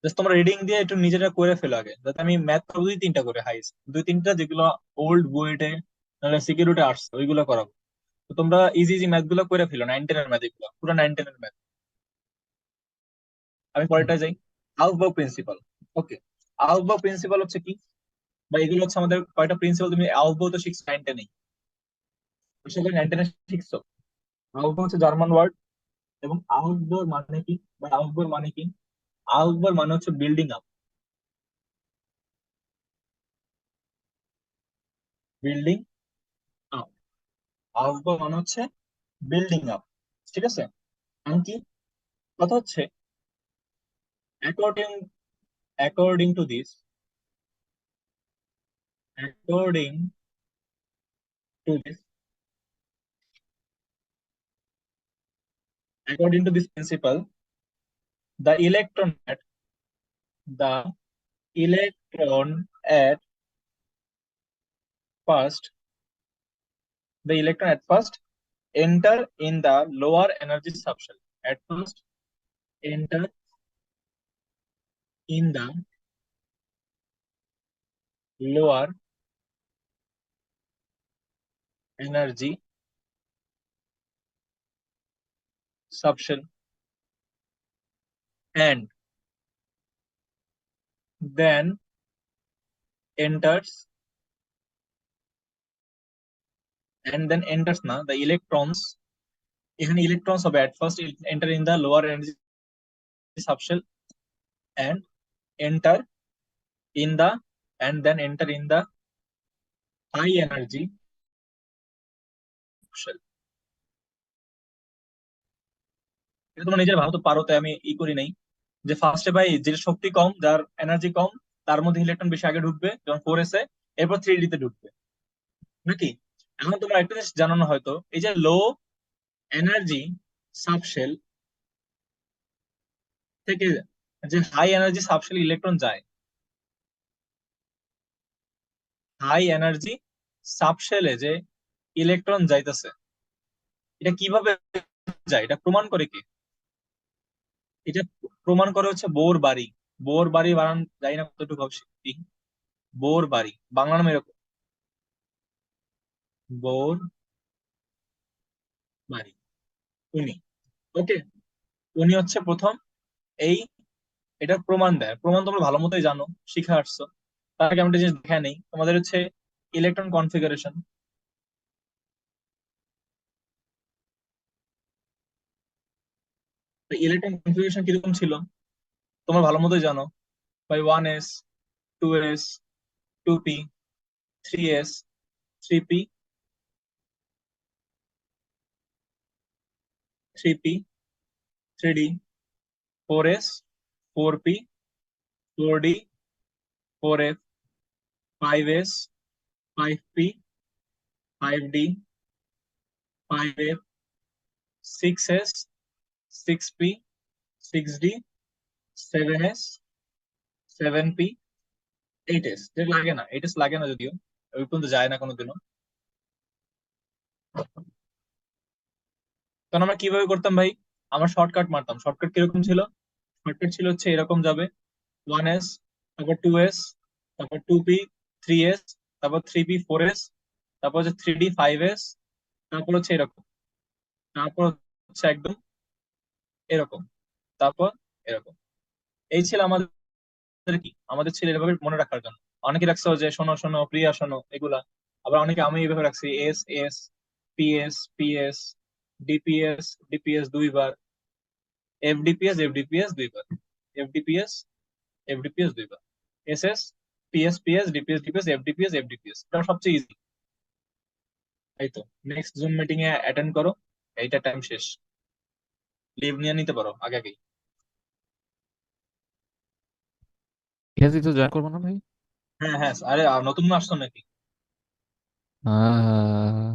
জাস্ট তোমরা রিডিং দিয়ে একটু নিজেরা করে ফেলো আগে, যাতে আমি ম্যাথ করবো 2-3টা করে, হাইস্ট 2-3টা, যেগুলো ওল্ড বইতে নাহলে সিকিউরিটি আসছে ওইগুলো করাবো। তো তোমরা ইজি ইজি ম্যাথ গুলো করে ফেলো, 9-10 এর ম্যাথ, এগুলো পুরো 9-10 এর ম্যাথ। আমি পরেরটা যাই, আউসবার্গ প্রিন্সিপাল। ওকে, আউসবার্গ প্রিন্সিপাল হচ্ছে কি, বা এগুলো হচ্ছে আমাদের কয়টা প্রিন্সিপাল, তুমি আউসবার্গ তো শিখছো 9-10 আশা করি 9-10 শিখছো। আউসবার্গ হচ্ছে জার্মান ওয়ার্ড, এবং আউসবার্গ মানে কি, বা আউসবার্গ মানে কি, আউসবার্গ মানে হচ্ছে বিল্ডিং আপ, বিল্ডিং আপ। আউসবার্গ মানে হচ্ছে বিল্ডিং আপ, ঠিক আছে। এমনকি কথা হচ্ছে, according according to this, according to this according to this principle, the the electron at first the electron at first enter in the lower energy subshell, at first enter in the lower energy subshell, and then enters না the electrons, এখানে electrons হবে at first enter in the lower energy subshell, and enter in the and then enter in the high energy subshell। এটা তোমরা নিজের ভালো তো পারো, তাই আমি করি নাই, যে ফার্স্টে ভাই যে শক্তি কম, যার এনার্জি কম, তার মধ্যে ইলেকট্রন বেশি আগে ঢুকবে, যেমন 4s এ, এরপর 3d তে ঢুকবে নাকি। এখন তোমরা একটা জিনিস জানানো হয়তো, এই যে লো এনার্জি সাবশেল থেকে যে হাই এনার্জি সাবশেল ইলেকট্রন যায়, হাই এনার্জি সাবশেলে যে ইলেকট্রন যাইতেছে, এটা কিভাবে যায়, এটা প্রমাণ করে কি? এটা প্রমাণ করে হচ্ছে বোর বাড়ি। বোর বাড়ি বানান যাই না কতটুকু হবে শিখি। বোর বাড়ি বাংলা নাম এরকম, বোর বাড়ি, উনি, ওকে, উনি হচ্ছে প্রথম এই এটার প্রমাণ দেয়। প্রমাণ তোমরা ভালো মতোই জানো, শিখে আসছো। তার আগে আমি একটা জিনিস দেখে নেই, তোমাদের হচ্ছে ইলেকট্রন কনফিগারেশন। ইলেকট্রন কনফিগারেশন কিরকম ছিল তোমরা ভালো মতোই জানো, by 1s, 2s, 2p, 3s, 3p, 3p, 3d, 4s, 4p, 4d, 4f, 5s, 5p, 5d, 5f, 6s, 6p, 6d, 7s, 7p, 8s। যেটা লাগে না, 8s লাগে না যদিও, ওই পর্যন্ত যায় না কোনোদিনও। তখন আমরা কিভাবে করতাম ভাই, আমরা শর্টকাট মারতাম। শর্টকাট কিরকম ছিল? শর্টকাট ছিল হচ্ছে এরকম যাবে, 1s, তারপর 2s, তারপর 2p, 3s, তারপর 3p, 4s, তারপর হচ্ছে 3d, 5s, তারপর হচ্ছে এরকম, তারপর হচ্ছে একদম এরকম, তারপর এরকম। এই ছিল আমাদের কি, আমাদের ছিল এভাবে মনে রাখার জন্য। অনেকে রাখছে যে শোনো শোনো প্রিয়া শোনো এগুলা, আবার অনেকে, আমি এইভাবে রাখছি S S, PS PS, DPS DPS দুইবার, এফডিপিএস এফডিপিএস দুইবার, এফডিপিএস এফডিপিএস দুইবার, SS, PS PS, DPS DPS, FDPS FDPS. এটা সবচেয়ে ইজি। এই তো, নেক্সট জুম মিটিং এ অ্যাটেন্ড করো, এইটা টাইম শেষ, লিভ নিয়ে নিতে পারো আগে আগে। ইরাজি তো জয়েন করবো না ভাই। হ্যাঁ হ্যাঁ, আরে নতুন আসছো নাকি? আহ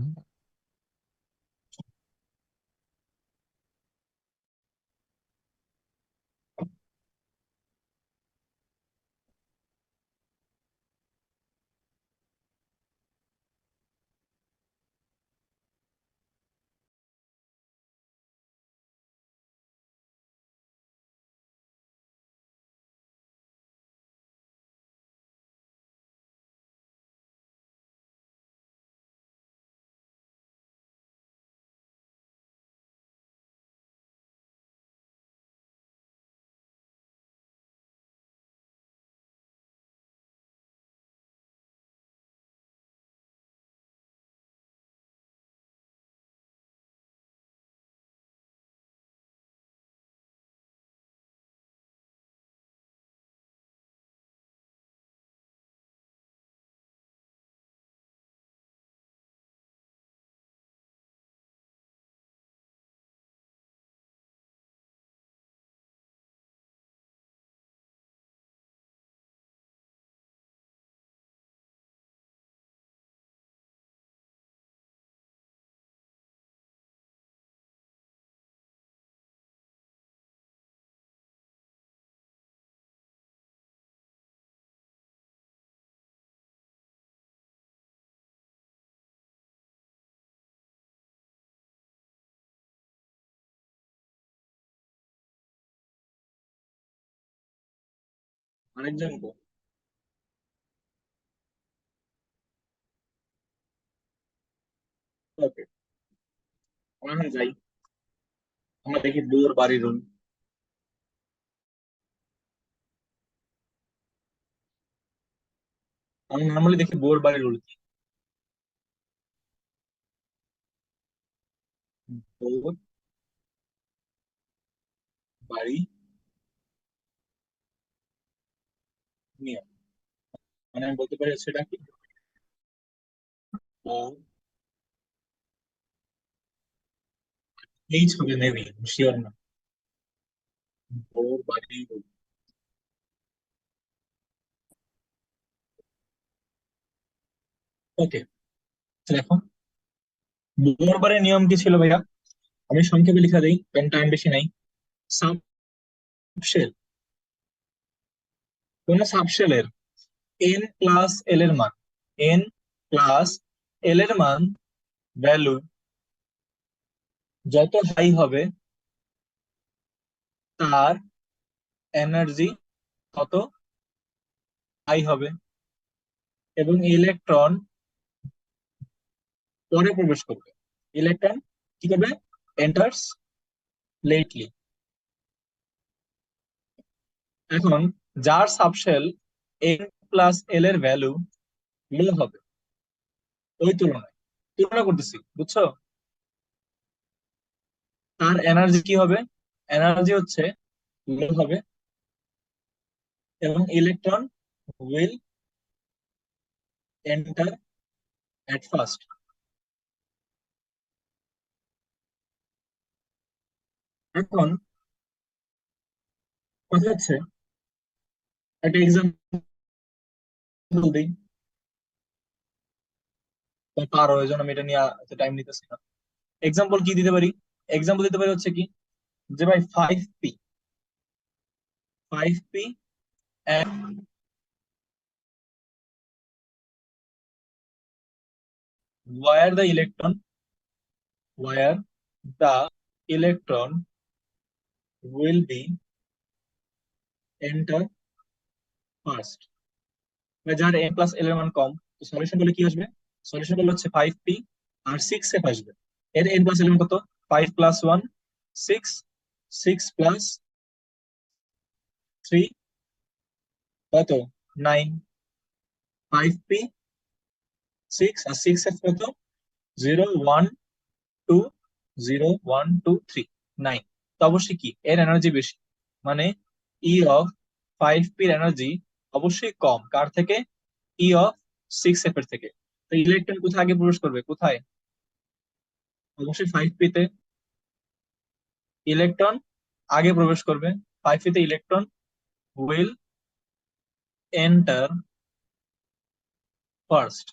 আরেকজন গো। ওকে, আমরা যাই। আমরা দেখি বোর বাড়ি রুল। আমি নর্মালি দেখি বোর বাড়ি রুল কি। বোর বাড়ি নিয়ম, মানে আমি বলতে পারি সেটা কি, ও এইচ হবে মেবি, শিওর না। বোর বাড়ি রুল। ওকে, দেখো বোর বাড়ির নিয়ম কি ছিল ভাইয়া? আমি সংক্ষেপে লিখে দিই, কারণ টাইম বেশি নাই। সাবশেল, কোন সাবশেলের এন প্লাস এল এর মান, এন প্লাস এল এর মান ভ্যালু যত হাই হবে, তার এনার্জি তত হাই হবে, এবং ইলেকট্রন পরে প্রবেশ করবে। ইলেকট্রন কি করবে? Enters lately. এখন যার সাবশেল এন প্লাস এল এর ভ্যালু লো হবে, ওই তুলনায় তুলনা করতেছি, বুঝছো? তার এনার্জি কি হবে? এনার্জি হচ্ছে লো হবে, এবং electron will enter at first. এখন কথা হচ্ছে, একটা এক্সাম্পল দিই, পারো এই জন্য আমি এটা নিয়ে টাইম নিতেছি না। এক্সাম্পল কি দিতে পারি? এক্সাম্পল দিতে পারি হচ্ছে কি, যে ভাই 5p, 5p and where the electron, where the electron will be enter first, যার n প্লাস l এর মান কম। তো সলিউশন করলে কি আসবে? সলিউশন করলে হচ্ছে 5p আর 6f আসবে। এর n প্লাস l এর মান কত? 5 প্লাস 1 6, 6 প্লাস 3 কত? 9। 5p 6 আর 6f কত? 0 1 2, 0 1 2 3 9। তো অবশ্যই কি এর এনার্জি বেশি, মানে ই অফ 5p এর এনার্জি অবশ্যই কম কার থেকে? ই অফ 6f এর থেকে। তো ইলেকট্রন কোথায় আগে প্রবেশ করবে? কোথায়? অবশ্যই 5p তে ইলেকট্রন আগে প্রবেশ করবে। 5p তে ইলেকট্রন উইল এন্টার ফার্স্ট,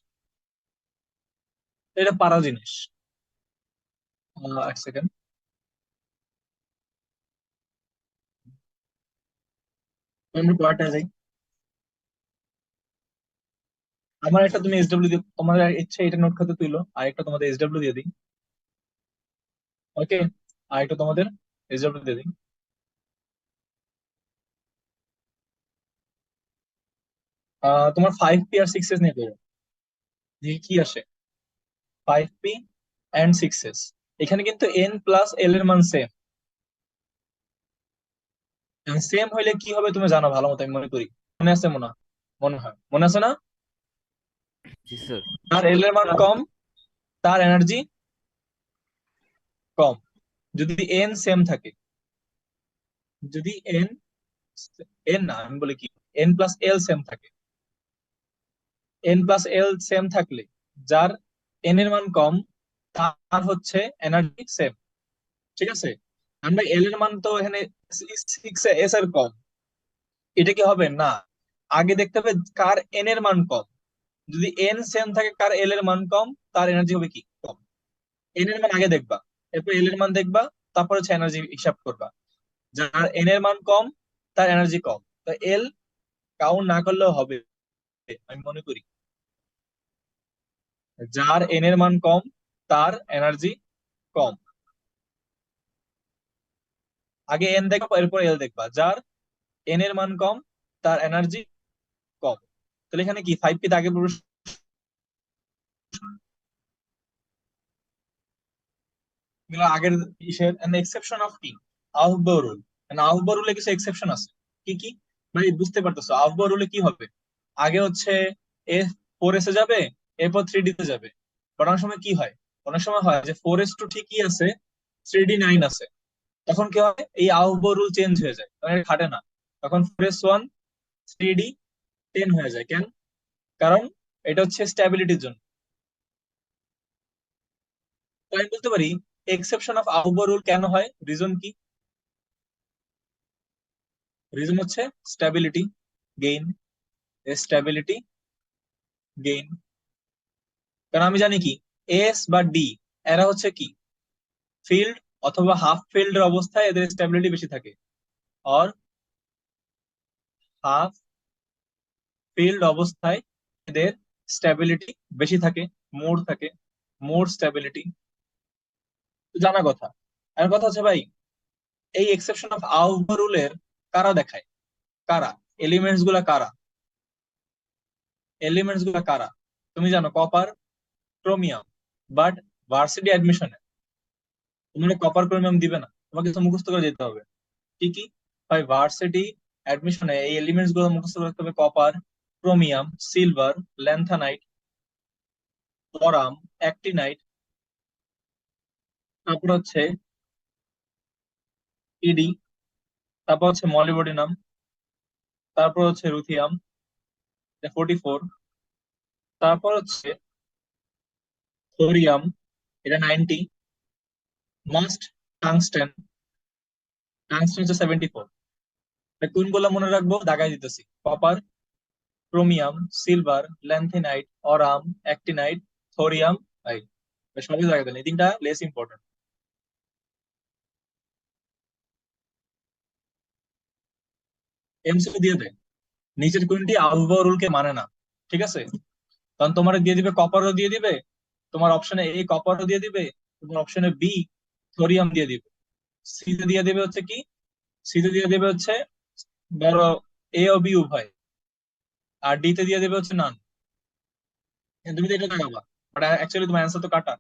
এটা পারা জিনিস। এক সেকেন্ড, আমরা পড়াটা যাই। আমার একটা তুমি এসডব্লিউ দিয়ে, তোমার ইচ্ছে এটা নোট খাতে তুইলো, আর একটা তোমাদের এসডব্লিউ দিয়ে দিই। ওকে, আর একটা তোমাদের এসডব্লিউ দিয়ে দিই। তোমার 5p আর 6s নিয়ে করো, দেখি কি আসে। 5p এন্ড 6s, এখানে কিন্তু n প্লাস l এর মান সেম। সেম হইলে কি হবে তুমি জানো ভালো মতো, আমি মনে করি। মনে আছে মনে হয় মনে আছে না? জি স্যার। আর l এর মান কম, তার এনার্জি কম। যদি n সেম থাকে, যদি n, n না আমি বলি কি, n প্লাস l সেম থাকে, n প্লাস l সেম থাকলে যার n এর মান কম তার হচ্ছে এনার্জি সেম। ঠিক আছে, আমরা l এর মান তো এখানে 6s এর কম, এটা কি হবে না? আগে দেখতে হবে কার n এর মান কম। যদি n সেম থাকে, কার l এর মান কম, তার এনার্জি হবে কি কম। n এর মান আগে দেখবা, এরপর l এর মান দেখবা, তারপর হচ্ছে এনার্জি হিসাব করবা। যার n এর মান কম তার এনার্জি কম, তো l কাউন্ট না করলেও হবে আমি মনে করি। যার n এর মান কম তার এনার্জি কম, আগে n দেখবা এরপর l দেখবা। যার n এর মান কম তার এনার্জি কম। তাহলে এখানে কি 5p তে আগে প্রবেশ, এগুলো আগের ইসের এক্সেপশন অফ কি, আউফবাউ রুল। আউফবাউ রুলে কিছু এক্সেপশন আছে। কি কি ভাই বুঝতে পারতেছো? আউফবাউ রুলে কি হবে, আগে হচ্ছে এ 4s এ যাবে, এরপর 3d তে যাবে। বাট অনেক সময় কি হয়, অনেক সময় হয় যে 4s তো ঠিকই আছে, 3d 9 আছে, তখন কি হয় এই আউফবাউ রুল চেঞ্জ হয়ে যায়, তখন এটা খাটে না। তখন 4s 1, 3d 10 হয়ে যায়। কেন? কারণ এটা হচ্ছে স্ট্যাবিলিটির জন্য। তো আমি বলতে পারি এক্সেপশন অফ আউফবাউ রুল কেন হয়, রিজন কি? রিজন হচ্ছে স্ট্যাবিলিটি গেইন, স্ট্যাবিলিটি গেইন। কারণ আমি জানি কি, এস বা ডি এরা হচ্ছে কি ফিল্ড অথবা হাফ ফিল্ডের অবস্থায় এদের স্ট্যাবিলিটি বেশি থাকে, আর হাফ ফিল্ড অবস্থায় এদের স্ট্যাবিলিটি বেশি থাকে, মোর থাকে, মোর স্ট্যাবিলিটি। জানা কথা। আর কথা হচ্ছে ভাই, এই এক্সেপশন অফ আউফবার রুলের কারা দেখায়, কারা এলিমেন্টস গুলা কারা, এলিমেন্টস গুলা কারা? তুমি জানো কপার, ক্রোমিয়াম। বাট ভার্সিটি অ্যাডমিশনে তোমাকে কপার ক্রোমিয়াম দিবে না, তোমাকে তো মুখস্থ করে যেতে হবে। কি কি ভাই, ভার্সিটি অ্যাডমিশনে এই এলিমেন্টস গুলো মুখস্থ করতে হবে: কপার, ক্রোমিয়াম, সিলভার, ল্যান্থানাইট, বরাম, অ্যাক্টিনাইট, তারপর হচ্ছে ইডি, তারপর হচ্ছে মলিবডিনাম, তারপর হচ্ছে রুথিয়াম 44, তারপর হচ্ছে থোরিয়াম, এটা 90, মাস্ট টাংস্টেন, টাংস্টেন হচ্ছে 74। কোনগুলো মনে রাখবো দাগাই দিতেছি: copper, chromium, silver, lanthanide, aurum, actinide, thorium. ভাই সবই জায়গা দেন, এই তিনটা লেস ইম্পর্টেন্ট। এমসিকিউ দিয়ে দেয় নিচের কোনটি আলভা রুলকে মানে না। ঠিক আছে, কারণ তোমার দিয়ে দিবে কপারও দিয়ে দিবে, তোমার অপশনে এ কপারও দিয়ে দিবে, তোমার অপশনে বি থোরিয়াম দিয়ে দিবে, সিতে দিয়ে দেবে হচ্ছে কি, সিতে দিয়ে দেবে হচ্ছে ধরো এ ও বি উভয়, আর ডি তে দিয়ে দেবে হচ্ছে নান। তুমি তো এটা দেখাবা, বাট অ্যাকচুয়ালি তোমার অ্যান্সার তো কাটা,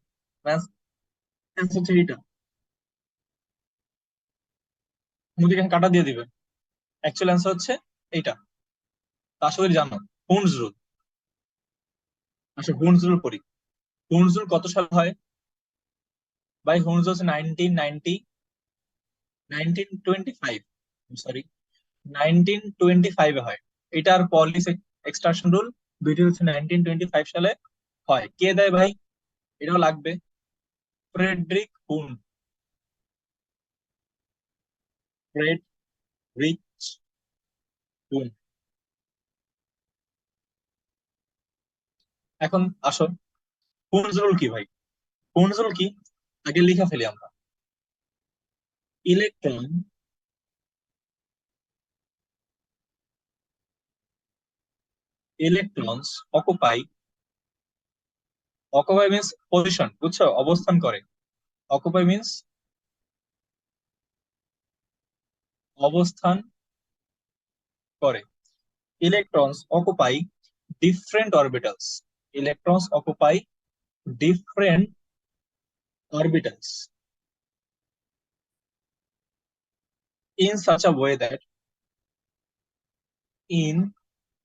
অ্যান্সার হচ্ছে এইটা, তুমি তো এখানে কাটা দিয়ে দিবে, অ্যাকচুয়াল অ্যান্সার হচ্ছে এইটা। তা আশা করি জানো হুন্স রুল। আসলে হুন্স রুল পড়ি। হুন্স রুল কত সাল হয় ভাই? হুন্স হচ্ছে 1990, 1925, সরি 1925 হয়। এটার পলিসি এক্সট্রাকশন রুল দুইটি হচ্ছে 1925 সালে হয়। কে দেয় ভাই? এটাও লাগবে, ফ্রেডরিক হুন, ফ্রেডরিক হুন। এখন আসো, কুনজ রুল কি ভাই? কুনজ রুল কি আগে লিখে ফেলি আমরা। Electron electrons occupy, occupy means position, বুঝছো? অবস্থান করে। অকুপাই মিন্স অবস্থান করে। Electrons occupy different orbitals. Electrons occupy different orbitals in such a way that in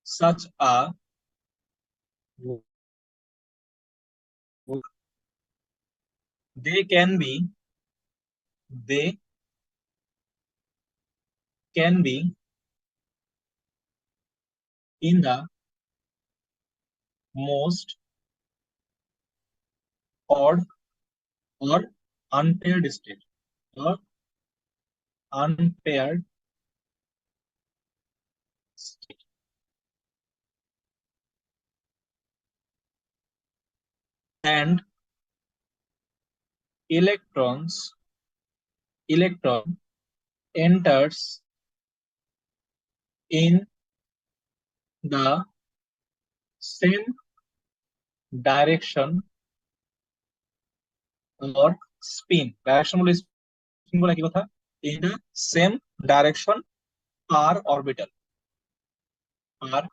such a they can be they can be in the most odd or unpaired state, or unpaired state. And electron enters in the same direction or spin. Direction বলে spin বলে কি কথা? In the same direction per orbital. Per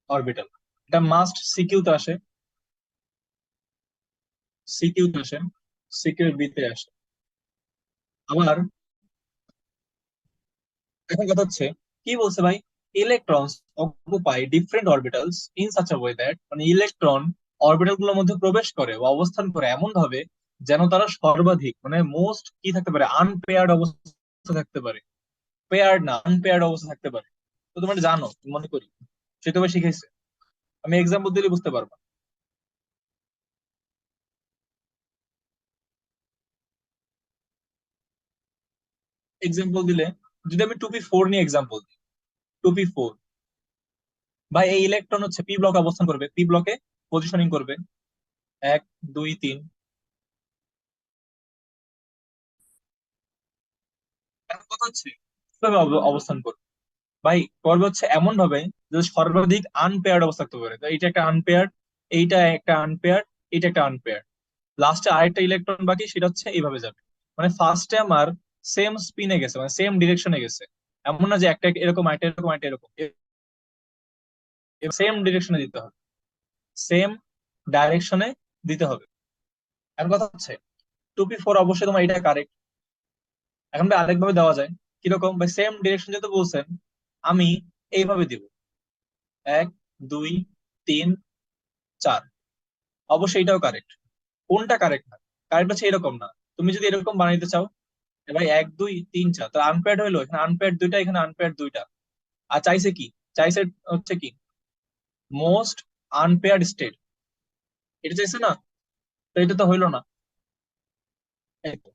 orbital. এটা must CQ তে আসে, CQ তে আসে, CQ B তে আসে। আবার এখন কথা হচ্ছে, কি বলছে ভাই? Electrons occupy different orbitals in such a way that, মানে ইলেকট্রন অরবিটাল গুলোর মধ্যে প্রবেশ করে বা অবস্থান করে এমন ভাবে যেন তারা সর্বাধিক, মানে মোস্ট কি থাকতে পারে, আনপেয়ার্ড অবস্থা থাকতে পারে। পেয়ার্ড না, আনপেয়ার্ড অবস্থা থাকতে পারে। তো তোমরা এটা জানো মনে করি, সে তো শিখাইছে। আমি এক্সাম্পল দিলে বুঝতে পারবা। এক্সাম্পল দিলে, যদি আমি 2p4 নিয়ে এক্সাম্পল দিই, 2p4, ভাই এই ইলেকট্রন হচ্ছে পি ব্লকে অবস্থান করবে, পি ব্লকে পজিশনিং করবে 1 2 3। এখন কথা হচ্ছে কিভাবে অবস্থান করবে? ভাই করবে হচ্ছে এমন ভাবে যে সর্বাধিক আনপেয়ার্ড অবস্থা থাকতে পারে। তো এইটা একটা আনপেয়ার্ড, এইটা একটা আনপেয়ার্ড, এইটা একটা আনপেয়ার্ড, লাস্টে আরেকটা ইলেকট্রন বাকি, সেটা হচ্ছে এইভাবে যাবে। মানে ফার্স্টে আমার সেম স্পিনে গেছে, মানে সেম ডিরেকশনে গেছে। এমন না যে একটা এরকম একটা এরকম একটা এরকম, সেম ডিরেকশনে দিতে হবে, সেম ডাইরেকশনে দিতে হবে। এখন কথা হচ্ছে 2p4 অবশ্যই তোমার এটা কারেক্ট। এখন ভাই আরেকভাবে দেওয়া যায়, কিরকম ভাই? সেম ডিরেকশন যেহেতু বলছেন, আমি এইভাবে দিব 1 2 3 4। অবশ্যই এটাও কারেক্ট। কোনটা কারেক্ট না? কারেক্ট হচ্ছে এরকম না। তুমি যদি এরকম বানাইতে চাও, এ ভাই 1 2 3 4, তো আনপেয়ার্ড হইলো, এখানে আনপেয়ার্ড দুইটা, এখানে আনপেয়ার্ড দুইটা। আর চাইছে কি? চাইছে হচ্ছে কি, মোস্ট আনপেয়ার্ড স্টেট, এটা চাইছে না? তো এটা তো হইলো না। এই তো।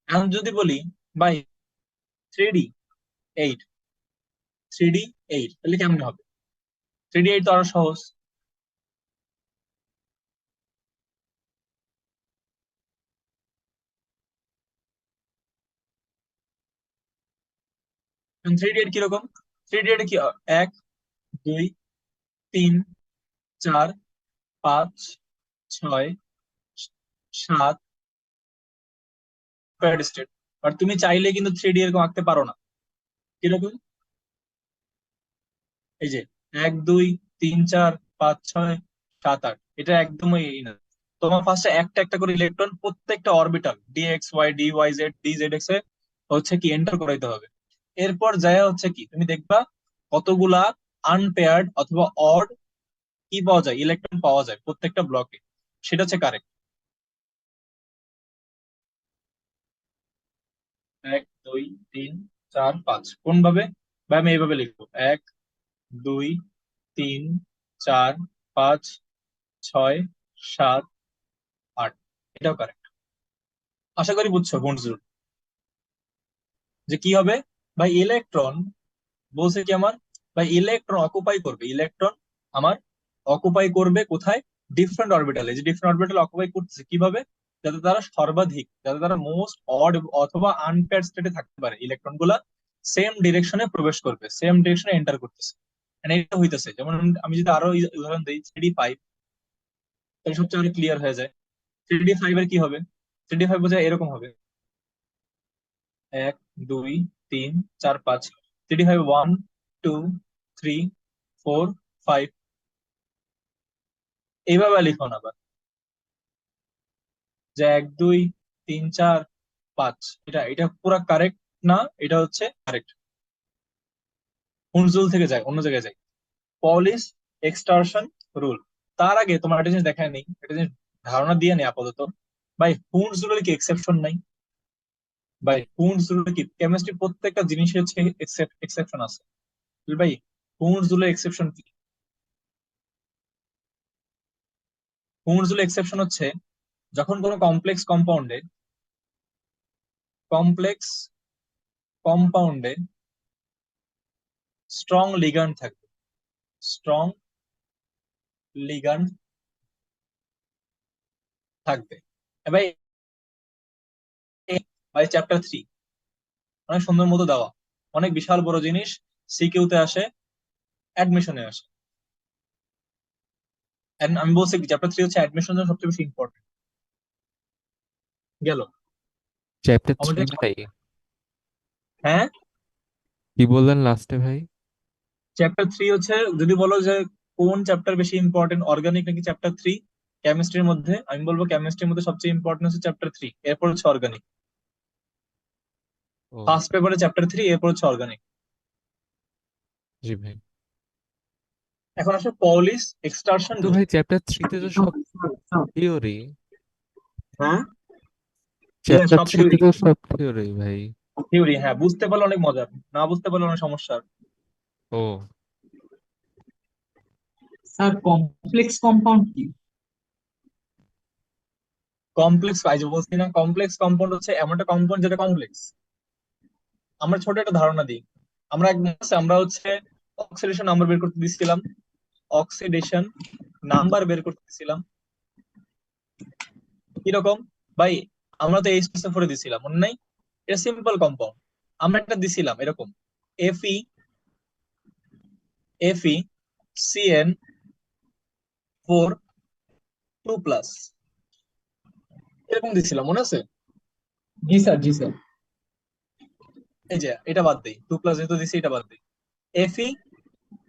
এখন যদি বলি ভাই 3D 8, 3D 8, তাহলে কেমন হবে? 3D 8 তো আরো সহজ। 3D 8 কিরকম? 3D 8 কি? 1 2 3 4 5 6 7 প্যাড স্টেট। আর তুমি চাইলে কিন্তু 3D এরকম আঁকতে পারো না। কিরকম? এই যে 1 2 3 4 5 6 7 8, এটা একদমই এই না। তোমার ফার্স্টে একটা একটা করে ইলেকট্রন প্রত্যেকটা orbital DX Y D Y Z D Z X এ হচ্ছে কি এন্টার করাইতে হবে। এরপর যায় হচ্ছে কি, তুমি দেখবা কতগুলা আনপেয়ার্ড অথবা অড কি পাওয়া যায়, ইলেকট্রন পাওয়া যায় প্রত্যেকটা ব্লকে। সেটা হচ্ছে কারেক্ট। 1 2 3 4 5 কোন ভাবে? বা আমি এইভাবে লিখবো 1 2 3 4 5 6 7 8। এটাও কারেক্ট। আশা করি বুঝছো বন্ধু যে কি হবে। ভাই ইলেকট্রন বলছে কি আমার, ভাই ইলেকট্রন অকুপাই করবে, ইলেকট্রন আমার অকুপাই করবে কোথায়? ডিফারেন্ট অরবিটালে। যে ডিফারেন্ট অরবিটাল অকুপাই করতেছে কিভাবে? যাতে তারা মোস্ট অড অথবা আনপেয়ার্ড স্টেটে থাকতে পারে, ইলেকট্রন গুলা সেম ডিরেকশনে প্রবেশ করবে, সেম ডিরেকশনে এন্টার করতেছে। And এটা হইতেছে, যেমন আমি যদি আরো উদাহরণ দিই, 3d5, তাহলে সবচেয়ে আরো ক্লিয়ার হয়ে যায়। 3d5 এর কি হবে? 3d5 বোঝায় এরকম হবে, 1 2 3 4 5। 3d5 1 2 3 4 5, এইভাবে লিখো না আবার, যে 1 2 3 4 5। এটা এটা পুরা কারেক্ট না, এটা হচ্ছে কারেক্ট, হুনজুল থেকে যায় অন্য জায়গায় যায়। পলিস এক্সটারশন রুল। তার আগে তোমার একটা জিনিস দেখায় নেই, একটা জিনিস ধারণা দিয়ে নেই আপাতত। ভাই হুনজুলের কি এক্সেপশন নাই? ভাই হুনজুলের কি কেমিস্ট্রি প্রত্যেকটা জিনিসের হচ্ছে এক্সেপশন আছে। ভাই হুনজুলের এক্সেপশন কি? হুনজুলের এক্সেপশন হচ্ছে যখন কোনো কমপ্লেক্স কম্পাউন্ডে স্ট্রং লিগ্যান্ড থাকবে, স্ট্রং লিগ্যান্ড থাকবে। ভাই ভাই চ্যাপ্টার 3 অনেক সুন্দর মতো দেওয়া, অনেক বিশাল বড় জিনিস, সিকিউতে আসে, অ্যাডমিশনে আসে। And আমি বলছি চ্যাপ্টার 3 হচ্ছে অ্যাডমিশনের জন্য সবচেয়ে বেশি ইম্পর্টেন্ট। গেল চ্যাপ্টার আমাদের। 3 ভাই? হ্যাঁ, কি বললেন লাস্টে ভাই? চ্যাপ্টার 3 হচ্ছে, যদি বলো যে কোন চ্যাপ্টার বেশি ইম্পর্টেন্ট, অর্গানিক নাকি চ্যাপ্টার 3 কেমিস্ট্রির মধ্যে, আমি বলবো কেমিস্ট্রির মধ্যে সবচেয়ে ইম্পর্টেন্ট হচ্ছে চ্যাপ্টার 3, এরপর হচ্ছে অর্গানিক। ও ফার্স্ট পেপারে চ্যাপ্টার 3, এরপর হচ্ছে অর্গানিক। জি ভাই। এখন আসলে পলিস এক্সটারশন কিন্তু রুল। ভাই চ্যাপ্টার 3 তো সব থিওরি। হ্যাঁ, চ্যাপ্টার সব 3 তো সব থিওরি ভাই। থিওরি, হ্যাঁ, বুঝতে পারলে অনেক মজার, না বুঝতে পারলে অনেক সমস্যা। ও স্যার কমপ্লেক্স কম্পাউন্ড কি? কমপ্লেক্স, এই যে বলছি না, কমপ্লেক্স কম্পাউন্ড হচ্ছে এমন একটা কম্পাউন্ড যেটা কমপ্লেক্স। আমরা ছোট একটা ধারণা দিই। আমরা হচ্ছে অক্সিডেশন নাম্বার বের করতে দিছিলাম, অক্সিডেশন নাম্বার বের করতে দিছিলাম কিরকম? ভাই আমরা তো H+4 দিছিলাম, মনে নাই? এটা সিম্পল কম্পাউন্ড। আমরা একটা দিছিলাম এরকম, Fe Fe CN4 2+, এরকম দিছিলাম, মনে আছে? জি স্যার, জি স্যার। এই যে এটা বাদ দেই, 2+ যেহেতু দিছি এটা বাদ দেই। Fe,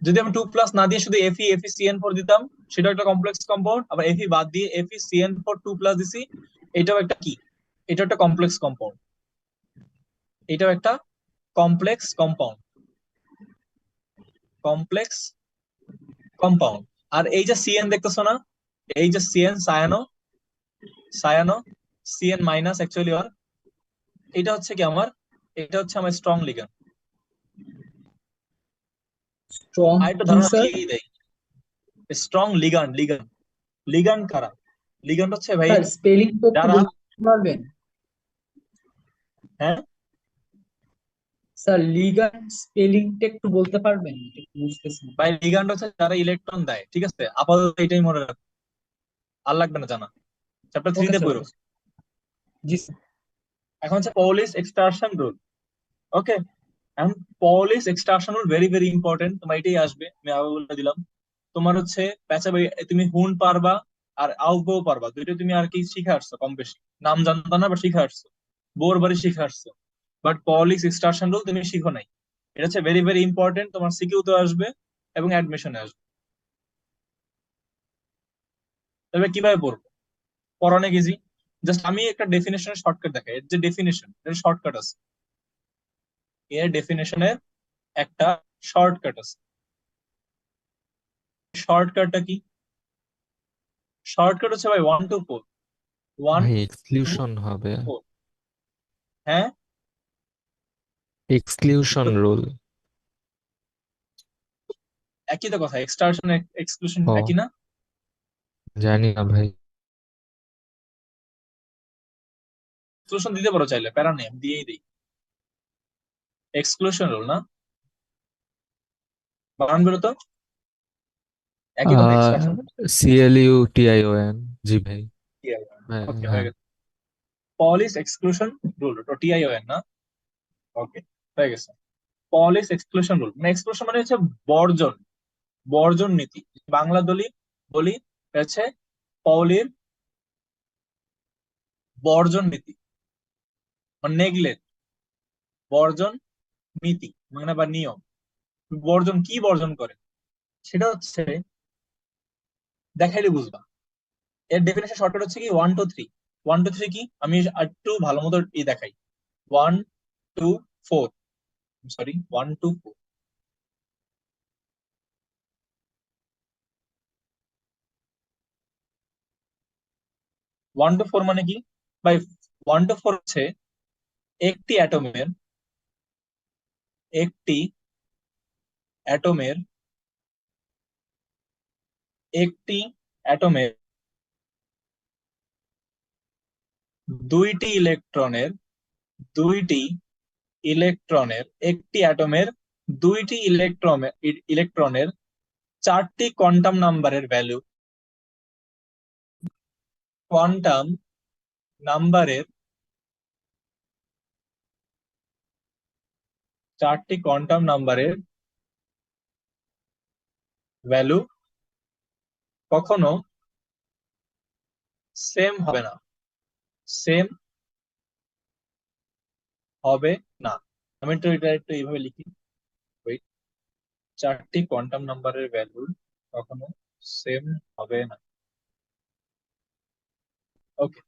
যদি আমি 2+ না দিয়ে শুধু FeCN4 দিতাম, সেটা একটা কমপ্লেক্স কম্পাউন্ড। আবার Fe বাদ দিয়ে FeCN4 2+ দিছি, এটাও একটা কি? এটা একটা কমপ্লেক্স কম্পাউন্ড। এটাও একটা কমপ্লেক্স কম্পাউন্ড, কমপ্লেক্স কম্পাউন্ড। আর এই যে সিএন দেখতেছো না, এই যে সিএন, সায়ানো CN- অ্যাকচুয়ালি আর এটা হচ্ছে কি আমার, এটা হচ্ছে আমার স্ট্রং লিগ্যান্ড। স্ট্রং আর একটা কি ধারণা স্যার? দিয়েই দেয়, স্ট্রং লিগ্যান্ড। লিগ্যান্ড কারা? লিগ্যান্ড হচ্ছে ভাই স্যার স্পেলিংটা একটু যারা, বলতে পারবেন? হ্যাঁ, স্যার লিগ্যান্ড স্পেলিংটা একটু বলতে পারবেন? একটু বুঝতেছি না। ভাই লিগ্যান্ড হচ্ছে যারা ইলেকট্রন দেয়, ঠিক আছে? আপাতত এটাই মনে রাখ, আর লাগবে না জানা, চ্যাপ্টার ওকে থ্রিতে স্যার, পড়ো। Okay sir. জি স্যার। এখন হচ্ছে পলিস এক্সট্রাকশন রুল। ওকে, এখন Pauli's extraction rule very very important, তোমার এটাই আসবে, আমি আগে বলে দিলাম। তোমার হচ্ছে তুমি হুন পারবা আর আউগো পারবা, দুইটা তুমি আর কি শিখে আসছো কম বেশি, নাম জানতা না বা শিখে আসছো, বোর বাড়ি শিখে আসছো। বাট পলিস এক্সট্রাকশন রুল তুমি শিখো নাই। এটা হচ্ছে ভেরি ভেরি ইম্পর্টেন্ট, তোমার সিকিউ তো আসবে এবং অ্যাডমিশনে আসবে। তবে কিভাবে পড়বো? পড়া অনেক ইজি। জাস্ট আমি একটা ডেফিনেশনের শর্টকাট দেখাই, এর যে ডেফিনেশন, এর শর্টকাট আছে, এর ডেফিনেশনের একটা শর্টকাট আছে। শর্টকাটটা কি? শর্টকাট হচ্ছে ভাই 1 to 4, ওয়ান ভাই টু এক্সক্লুশন হবে। ফোর হ্যাঁ, এক্সক্লুশন রুল। একই তো কথা, এক্সট্রাকশন এক্সক্লুশন ও একই না? জানি না ভাই। এক্সক্লুশন দিতে পারো চাইলে, প্যারা নেই, আমি দিয়েই দিই। এক্সক্লুশন রুল না, বানান বেরো তো। একই কথা, এক্সট্রাকশন। CLUTION, জি ভাই। হ্যাঁ ওকে, হয়ে হ্যাঁ। গেছে। পলিস এক্সক্লুশন রুল, তো টিআইওএন না? ওকে, হয়ে গেছে। পলিস এক্সক্লুশন রুল মানে এক্সক্লুশন মানে হচ্ছে বর্জন, বর্জন নীতি। বাংলা বলি হচ্ছে পলির বর্জন নীতি, মানে নেগলেক্ট, বর্জন নীতি মানে বা নিয়ম। বর্জন কি বর্জন করে সেটা হচ্ছে দেখাইলে বুঝবা। এর ডেফিনেশন শর্টকাট হচ্ছে কি 1 2 3। 1 2 3 কি আমি একটু ভালো মতো দেখাই। 1 2 4, সরি 1 2 4। 1 2 4 মানে কি ভাই? 1 2 4 হচ্ছে একটি অ্যাটমের, একটি অ্যাটমের, একটি অ্যাটমের দুইটি ইলেকট্রনের, দুইটি ইলেকট্রনের, একটি অ্যাটমের দুইটি ইলেকট্রনের চারটি কোয়ান্টাম নাম্বারের ভ্যালু, কোয়ান্টাম নাম্বারের চারটি কোয়ান্টাম নাম্বারের ভ্যালু কখনো সেম হবে না, সেম হবে না। আমি তো এটা একটু এইভাবে লিখি, ওই চারটি কোয়ান্টাম নাম্বারের ভ্যালু কখনো সেম হবে না। ওকে,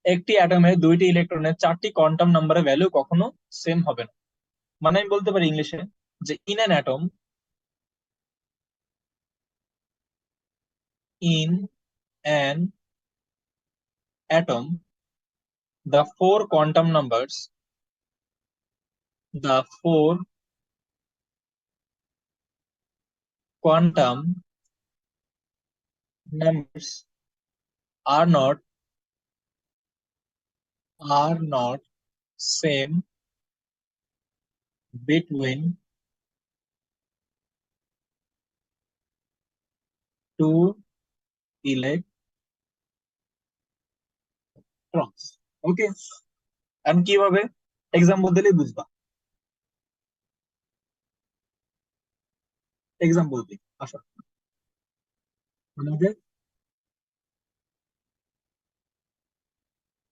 একটি অ্যাটমের দুইটি ইলেকট্রনের চারটি কোয়ান্টাম নাম্বারের ভ্যালু কখনো সেম হবে না। মানে আমি বলতে পারি ইংলিশে যে in an atom the four quantum numbers, the four quantum numbers are not same between two electrons. ওকে, এখন কিভাবে এক্সাম্পল দিলেই বুঝবা। এক্সাম্পল দিই, আসো আমাদের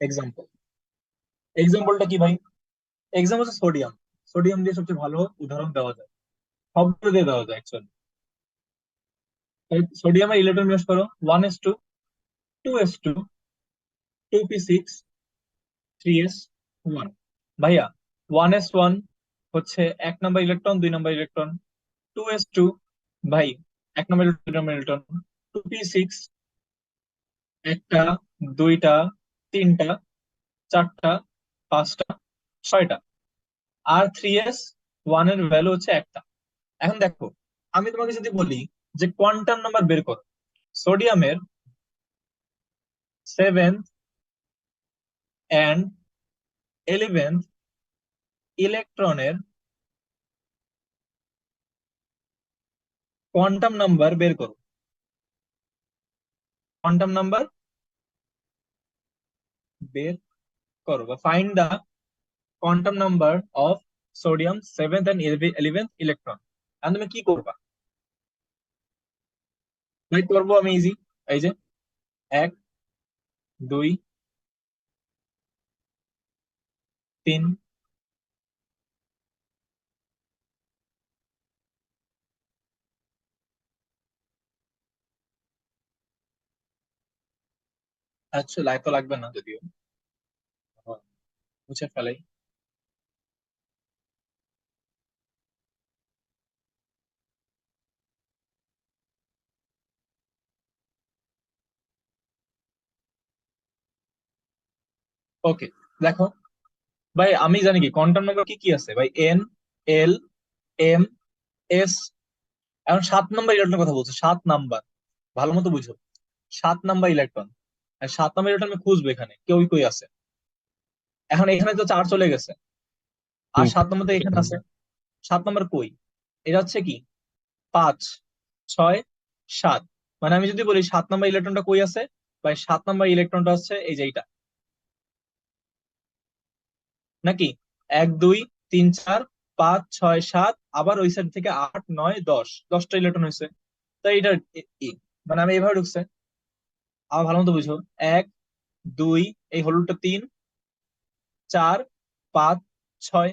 এক্সাম্পল। এক্সাম্পলটা কি ভাই? এক্সাম্পল হচ্ছে সোডিয়াম। সোডিয়াম দিয়ে সবচেয়ে ভালো উদাহরণ দেওয়া যায়, শব্দ দিয়ে দেওয়া যায় অ্যাকচুয়ালি। সোডিয়ামের ইলেকট্রন বিন্যাস করো 1s2, 2s2, 2p6, 3s1। ভাইয়া 1s1 হচ্ছে 1 নম্বর ইলেকট্রন, 2 নম্বর ইলেকট্রন। 2s2 ভাই 1 নম্বর ইলেকট্রন, 2 নম্বর ইলেকট্রন। 2p6 একটা, দুইটা, তিনটা, চারটা, পাঁচটা, ছয়টা। আর 3s1 এর ভ্যালু হচ্ছে একটা। এখন দেখো, আমি তোমাকে যদি বলি যে কোয়ান্টাম নাম্বার বের করো সোডিয়ামের 7th অ্যান্ড 11th ইলেকট্রনের কোয়ান্টাম নাম্বার বের করো। কোয়ান্টাম নাম্বার বের করো বা find the quantum number of sodium 7th and 11th electron. এখন তুমি কি করবা ভাই? করবো আমি ইজি, এই যে 1 2 3। আচ্ছা, লাইট তো লাগবে না যদিও, মুছে ফেলাই। ওকে, দেখো ভাই, আমি জানি কি কোয়ান্টাম নাম্বার কি কি আছে ভাই? N, L, M, S. এখন 7 নম্বর ইলেকট্রনের কথা বলছো, 7 নাম্বার, ভালো মতো বুঝো। 7 নাম্বার ইলেকট্রন, আর 7 নম্বর ইলেকট্রন আমি খুঁজবো এখানে কেউ কই আছে। এখন এখানে তো 4 চলে গেছে, আর 7 নম্বর তো এখানে আছে। 7 নম্বর কই? এটা হচ্ছে কি 5 6 7। মানে আমি যদি বলি 7 নাম্বার ইলেকট্রনটা কই আছে, ভাই 7 নাম্বার ইলেকট্রনটা হচ্ছে এই যে এইটা, নাকি 1 2 3 4 5 6 7, আবার ওই সাইড থেকে 8 9 10, 10টা ইলেকট্রন হয়েছে। তাই এটা মানে আমি এইভাবে ঢুকছে, আবার ভালো মতো বুঝো। 1 2, এই হলুদটা 3 4 5 6।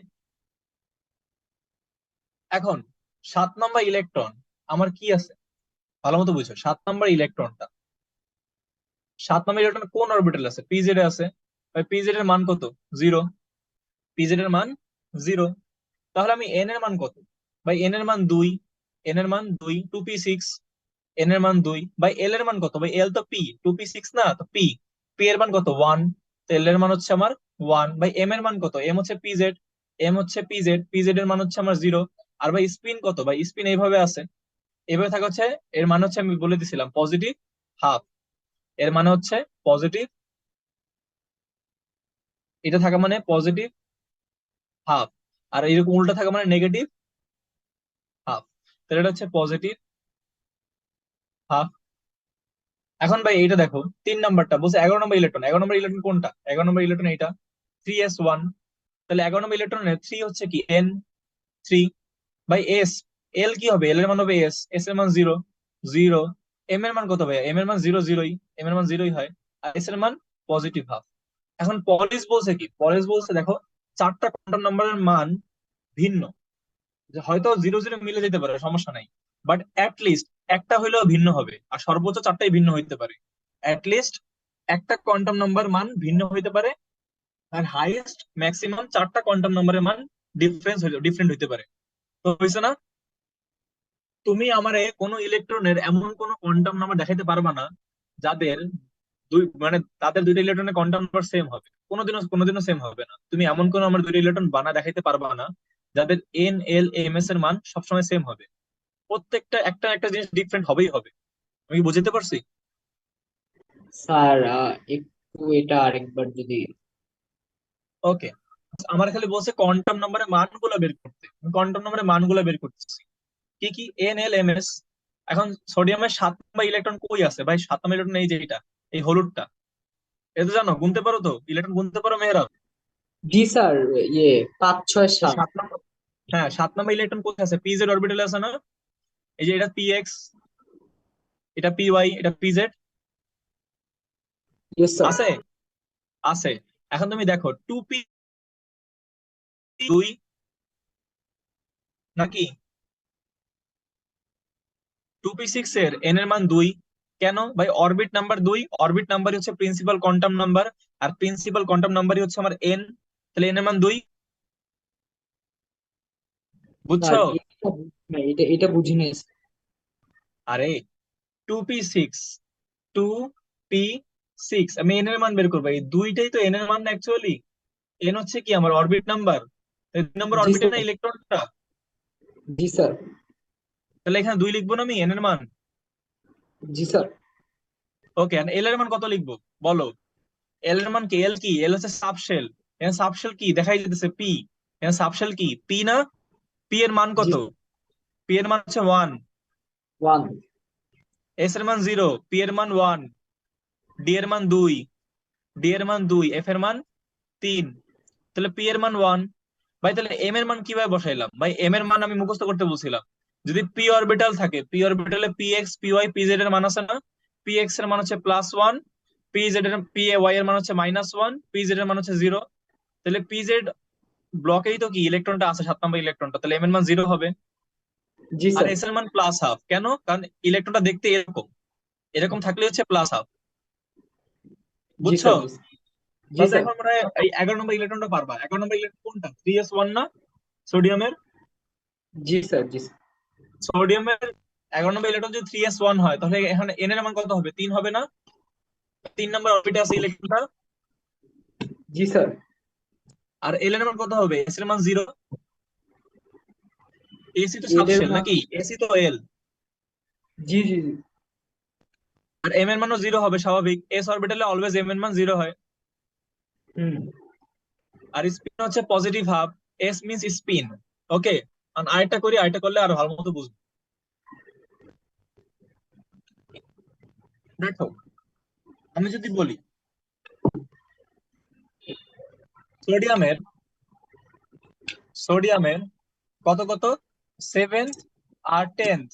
এখন 7 নাম্বার ইলেকট্রন আমার কি আছে, ভালো মতো বুঝো। 7 নাম্বার ইলেকট্রনটা, 7 নাম্বার ইলেকট্রন কোন অরবিটাল আছে, পিজেড এ আছে। ভাই পিজেড এর মান কত? 0। পিজেড এর মান 0। তাহলে আমি এন এর মান কত? ভাই এন এর মান 2, এন এর মান 2, 2p6, এন এর মান 2। ভাই এল এর মান কত? ভাই এল তো পি, 2p6 না তো পি, পি এর মান কত? 1, তো এল এর মান হচ্ছে আমার 1। ভাই এম এর মান কত? এম হচ্ছে পিজেড, এম হচ্ছে পিজেড, পিজেড এর মান হচ্ছে আমার 0। আর ভাই স্পিন কত? ভাই স্পিন এইভাবে আছে, এইভাবে থাকে হচ্ছে, এর মানে হচ্ছে আমি বলে দিছিলাম পজিটিভ হাফ, এর মানে হচ্ছে পজিটিভ, এটা থাকা মানে পজিটিভ হাফ, আর এরকম উল্টা থাকা মানে নেগেটিভ হাফ। তাহলে এটা হচ্ছে পজিটিভ হাফ। এখন ভাই এইটা দেখো, 3 নাম্বারটা বলছে 11 নম্বর ইলেকট্রন, 11 নম্বর ইলেকট্রন কোনটা? 11 নম্বর ইলেকট্রন এইটা, 3s1। তাহলে 11 নম্বর ইলেকট্রনের 3 হচ্ছে কি n3। ভাই এস, এল কি হবে? এল এর মান হবে এস, এস এর মান 0 0। এম এর মান কত ভাই? এম এর মান 0 0ই, এম এর মান 0ই হয়। আর এস এর মান পজিটিভ হাফ। এখন পলিস বলছে কি? পলিস বলছে দেখো, 4টা কোয়ান্টাম নাম্বারের মান ভিন্ন, যে হয়তো 0 0 মিলে যেতে পারে, সমস্যা নাই, বাট অ্যাট লিস্ট একটা হইলেও ভিন্ন হবে, আর সর্বোচ্চ 4টাই ভিন্ন হইতে পারে। অ্যাট লিস্ট একটা কোয়ান্টাম নাম্বার মান ভিন্ন হইতে পারে, আর হাইয়েস্ট ম্যাক্সিমাম 4টা কোয়ান্টাম নাম্বারের মান ডিফারেন্ট হইতে পারে। তো হয়েছে না? তুমি আমারে কোনো ইলেকট্রনের এমন কোনো কোয়ান্টাম নাম্বার দেখাইতে পারবা না যাদের মানে তাদের দুইটা ইলেকট্রনের কোয়ান্টাম নাম্বার সেম হবে, কোনোদিনও সেম হবে না। তুমি এমন কোনো আমার দুইটা ইলেকট্রন বানা দেখাইতে পারবা না যাদের এন এল এম এস এর মান সবসময় সেম হবে। প্রত্যেকটা একটা একটা জিনিস ডিফারেন্ট হবেই হবে। আমি কি বুঝতে পারছি? স্যার একটু এটা আরেকবার যদি। ওকে, আমার খালি বলছে কোয়ান্টাম নাম্বারের মানগুলো বের করতে, কোয়ান্টাম নাম্বারের মানগুলো বের করতেছি। কি কি? N L M S. এখন সোডিয়ামের 7 নম্বর ইলেকট্রন কই আছে ভাই? 7 নম্বর ইলেকট্রন এই যে এটা, এই হলুদটা। এটা জানো, গুনতে পারো তো? ইলেকট্রন গুনতে পারো মেয়েরা? জি স্যার, ইয়ে 5 6 এই 7। 7 নম্বর, হ্যাঁ 7 নম্বর ইলেকট্রন কোথায় আছে? পিজেড অরবিটালে আছে না? এই যে এটা পি এক্স, এটা পি ওয়াই, এটা পিজেড ইয়েস স্যার। আছে, আছে। এখন তুমি দেখো 2p 2 নাকি 2p6 এর n এর মান 2, কেন ভাই? অরবিট নাম্বার 2, অরবিট নাম্বারই হচ্ছে প্রিন্সিপাল কোয়ান্টাম নাম্বার, আর প্রিন্সিপাল কোয়ান্টাম নাম্বারই হচ্ছে আমার n। তাহলে n এর মান 2, স্যার বুঝছো? এটা বুঝি নাই স্যার। আরে 2p6, 2p6, আমি n এর মান বের করবো, এই দুইটাই তো n এর মান না অ্যাকচুয়ালি। n হচ্ছে কি আমার অরবিট নাম্বার, 2 নম্বর জি অরবিটে স্যার। না ইলেকট্রনটা। জি স্যার। তাহলে এখানে 2 লিখবো না আমি n এর মান? জি স্যার। ওকে, আর l এর মান কত লিখবো বলো? এল এর মান কি? এল কি? এল হচ্ছে সাবশেল। এখানে সাবশেল কি দেখাই যেতেছে? পি। এখানে সাবশেল কি? পি না? পি এর মান জি কত? পি এর মান হচ্ছে 1, 1। এস এর মান 0, পি এর মান 1, ডি এর মান 2, ডি এর মান 2, এফ এর মান 3। তাহলে পি এর মান 1। ভাই তাহলে এম এর মান কিভাবে বসাইলাম? ভাই এম এর মান আমি মুখস্থ করতে বলছিলাম। যদি পি অরবিটাল থাকে, পি অরবিটালে P X P Y P Z এর মান আছে না? পি এক্স এর মান হচ্ছে +1, পি জেড এর পি ওয়াই এর মান হচ্ছে -1, পি জেড এর মান হচ্ছে 0। তাহলে পি জেড ব্লকেই তো কি ইলেকট্রনটা আছে, 7 নম্বর ইলেকট্রনটা, তাহলে এম এর মান 0 হবে। জি আর স্যার। এস এর মান +1/2, কেন? কারণ ইলেকট্রনটা দেখতে এরকম, এরকম থাকলে হচ্ছে +1/2। জি বুঝছো? স্যার। জি বলতে স্যার। এখন মনে হয় এই 11 নম্বর ইলেকট্রনটা পারবা। 11 নম্বর ইলেকট্রন কোনটা? 3s1 না? সোডিয়ামের, জি স্যার। জি স্যার। সোডিয়ামের 11 নম্বর ইলেকট্রন যদি 3s1 হয়, তাহলে এখানে n এর মান কত হবে? 3 হবে না? 3 নম্বর অরবিটে আছে ইলেকট্রনটা। জি স্যার। আর এল এর মান কত হবে? এস এর মান 0, এসি তো এদের সাবশেল মান। নাকি? এসি তো এল। জি জি জি। আর এম এর মানও 0 হবে স্বাভাবিক, এস অরবিটালে অলওয়েজ এম এর মান 0 হয়। হুম। আর স্পিন হচ্ছে positive half, S means spin. Okay, আরেকটা করি, আরেকটা করলে আরো ভালো মতো বুঝবো। দেখো আমি যদি বলি সোডিয়ামের সোডিয়ামের কত কত, 7th আর 10th,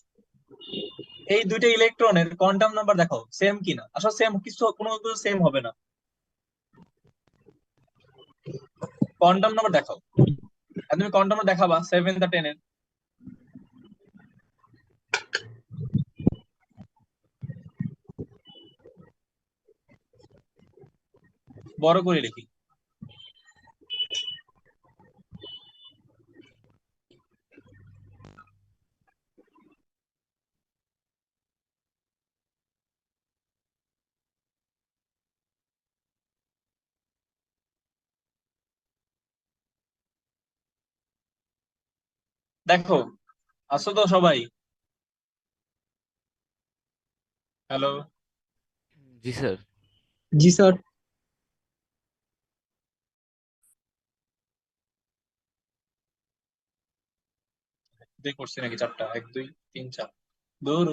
এই দুইটা ইলেকট্রনের কোয়ান্টাম নাম্বার দেখাও সেম কিনা। আসলে সেম কিছু, কোনো কিছু সেম হবে না। কোয়ান্টাম নাম্বার দেখাও, আর তুমি কোয়ান্টাম নাম্বার দেখাবা 7th আর 10th। বড় করে লিখি। দেখো আসো তো সবাই। হ্যালো। জি স্যার। জি স্যার। দুই করছি নাকি চারটা, 1 2 3 4, দূর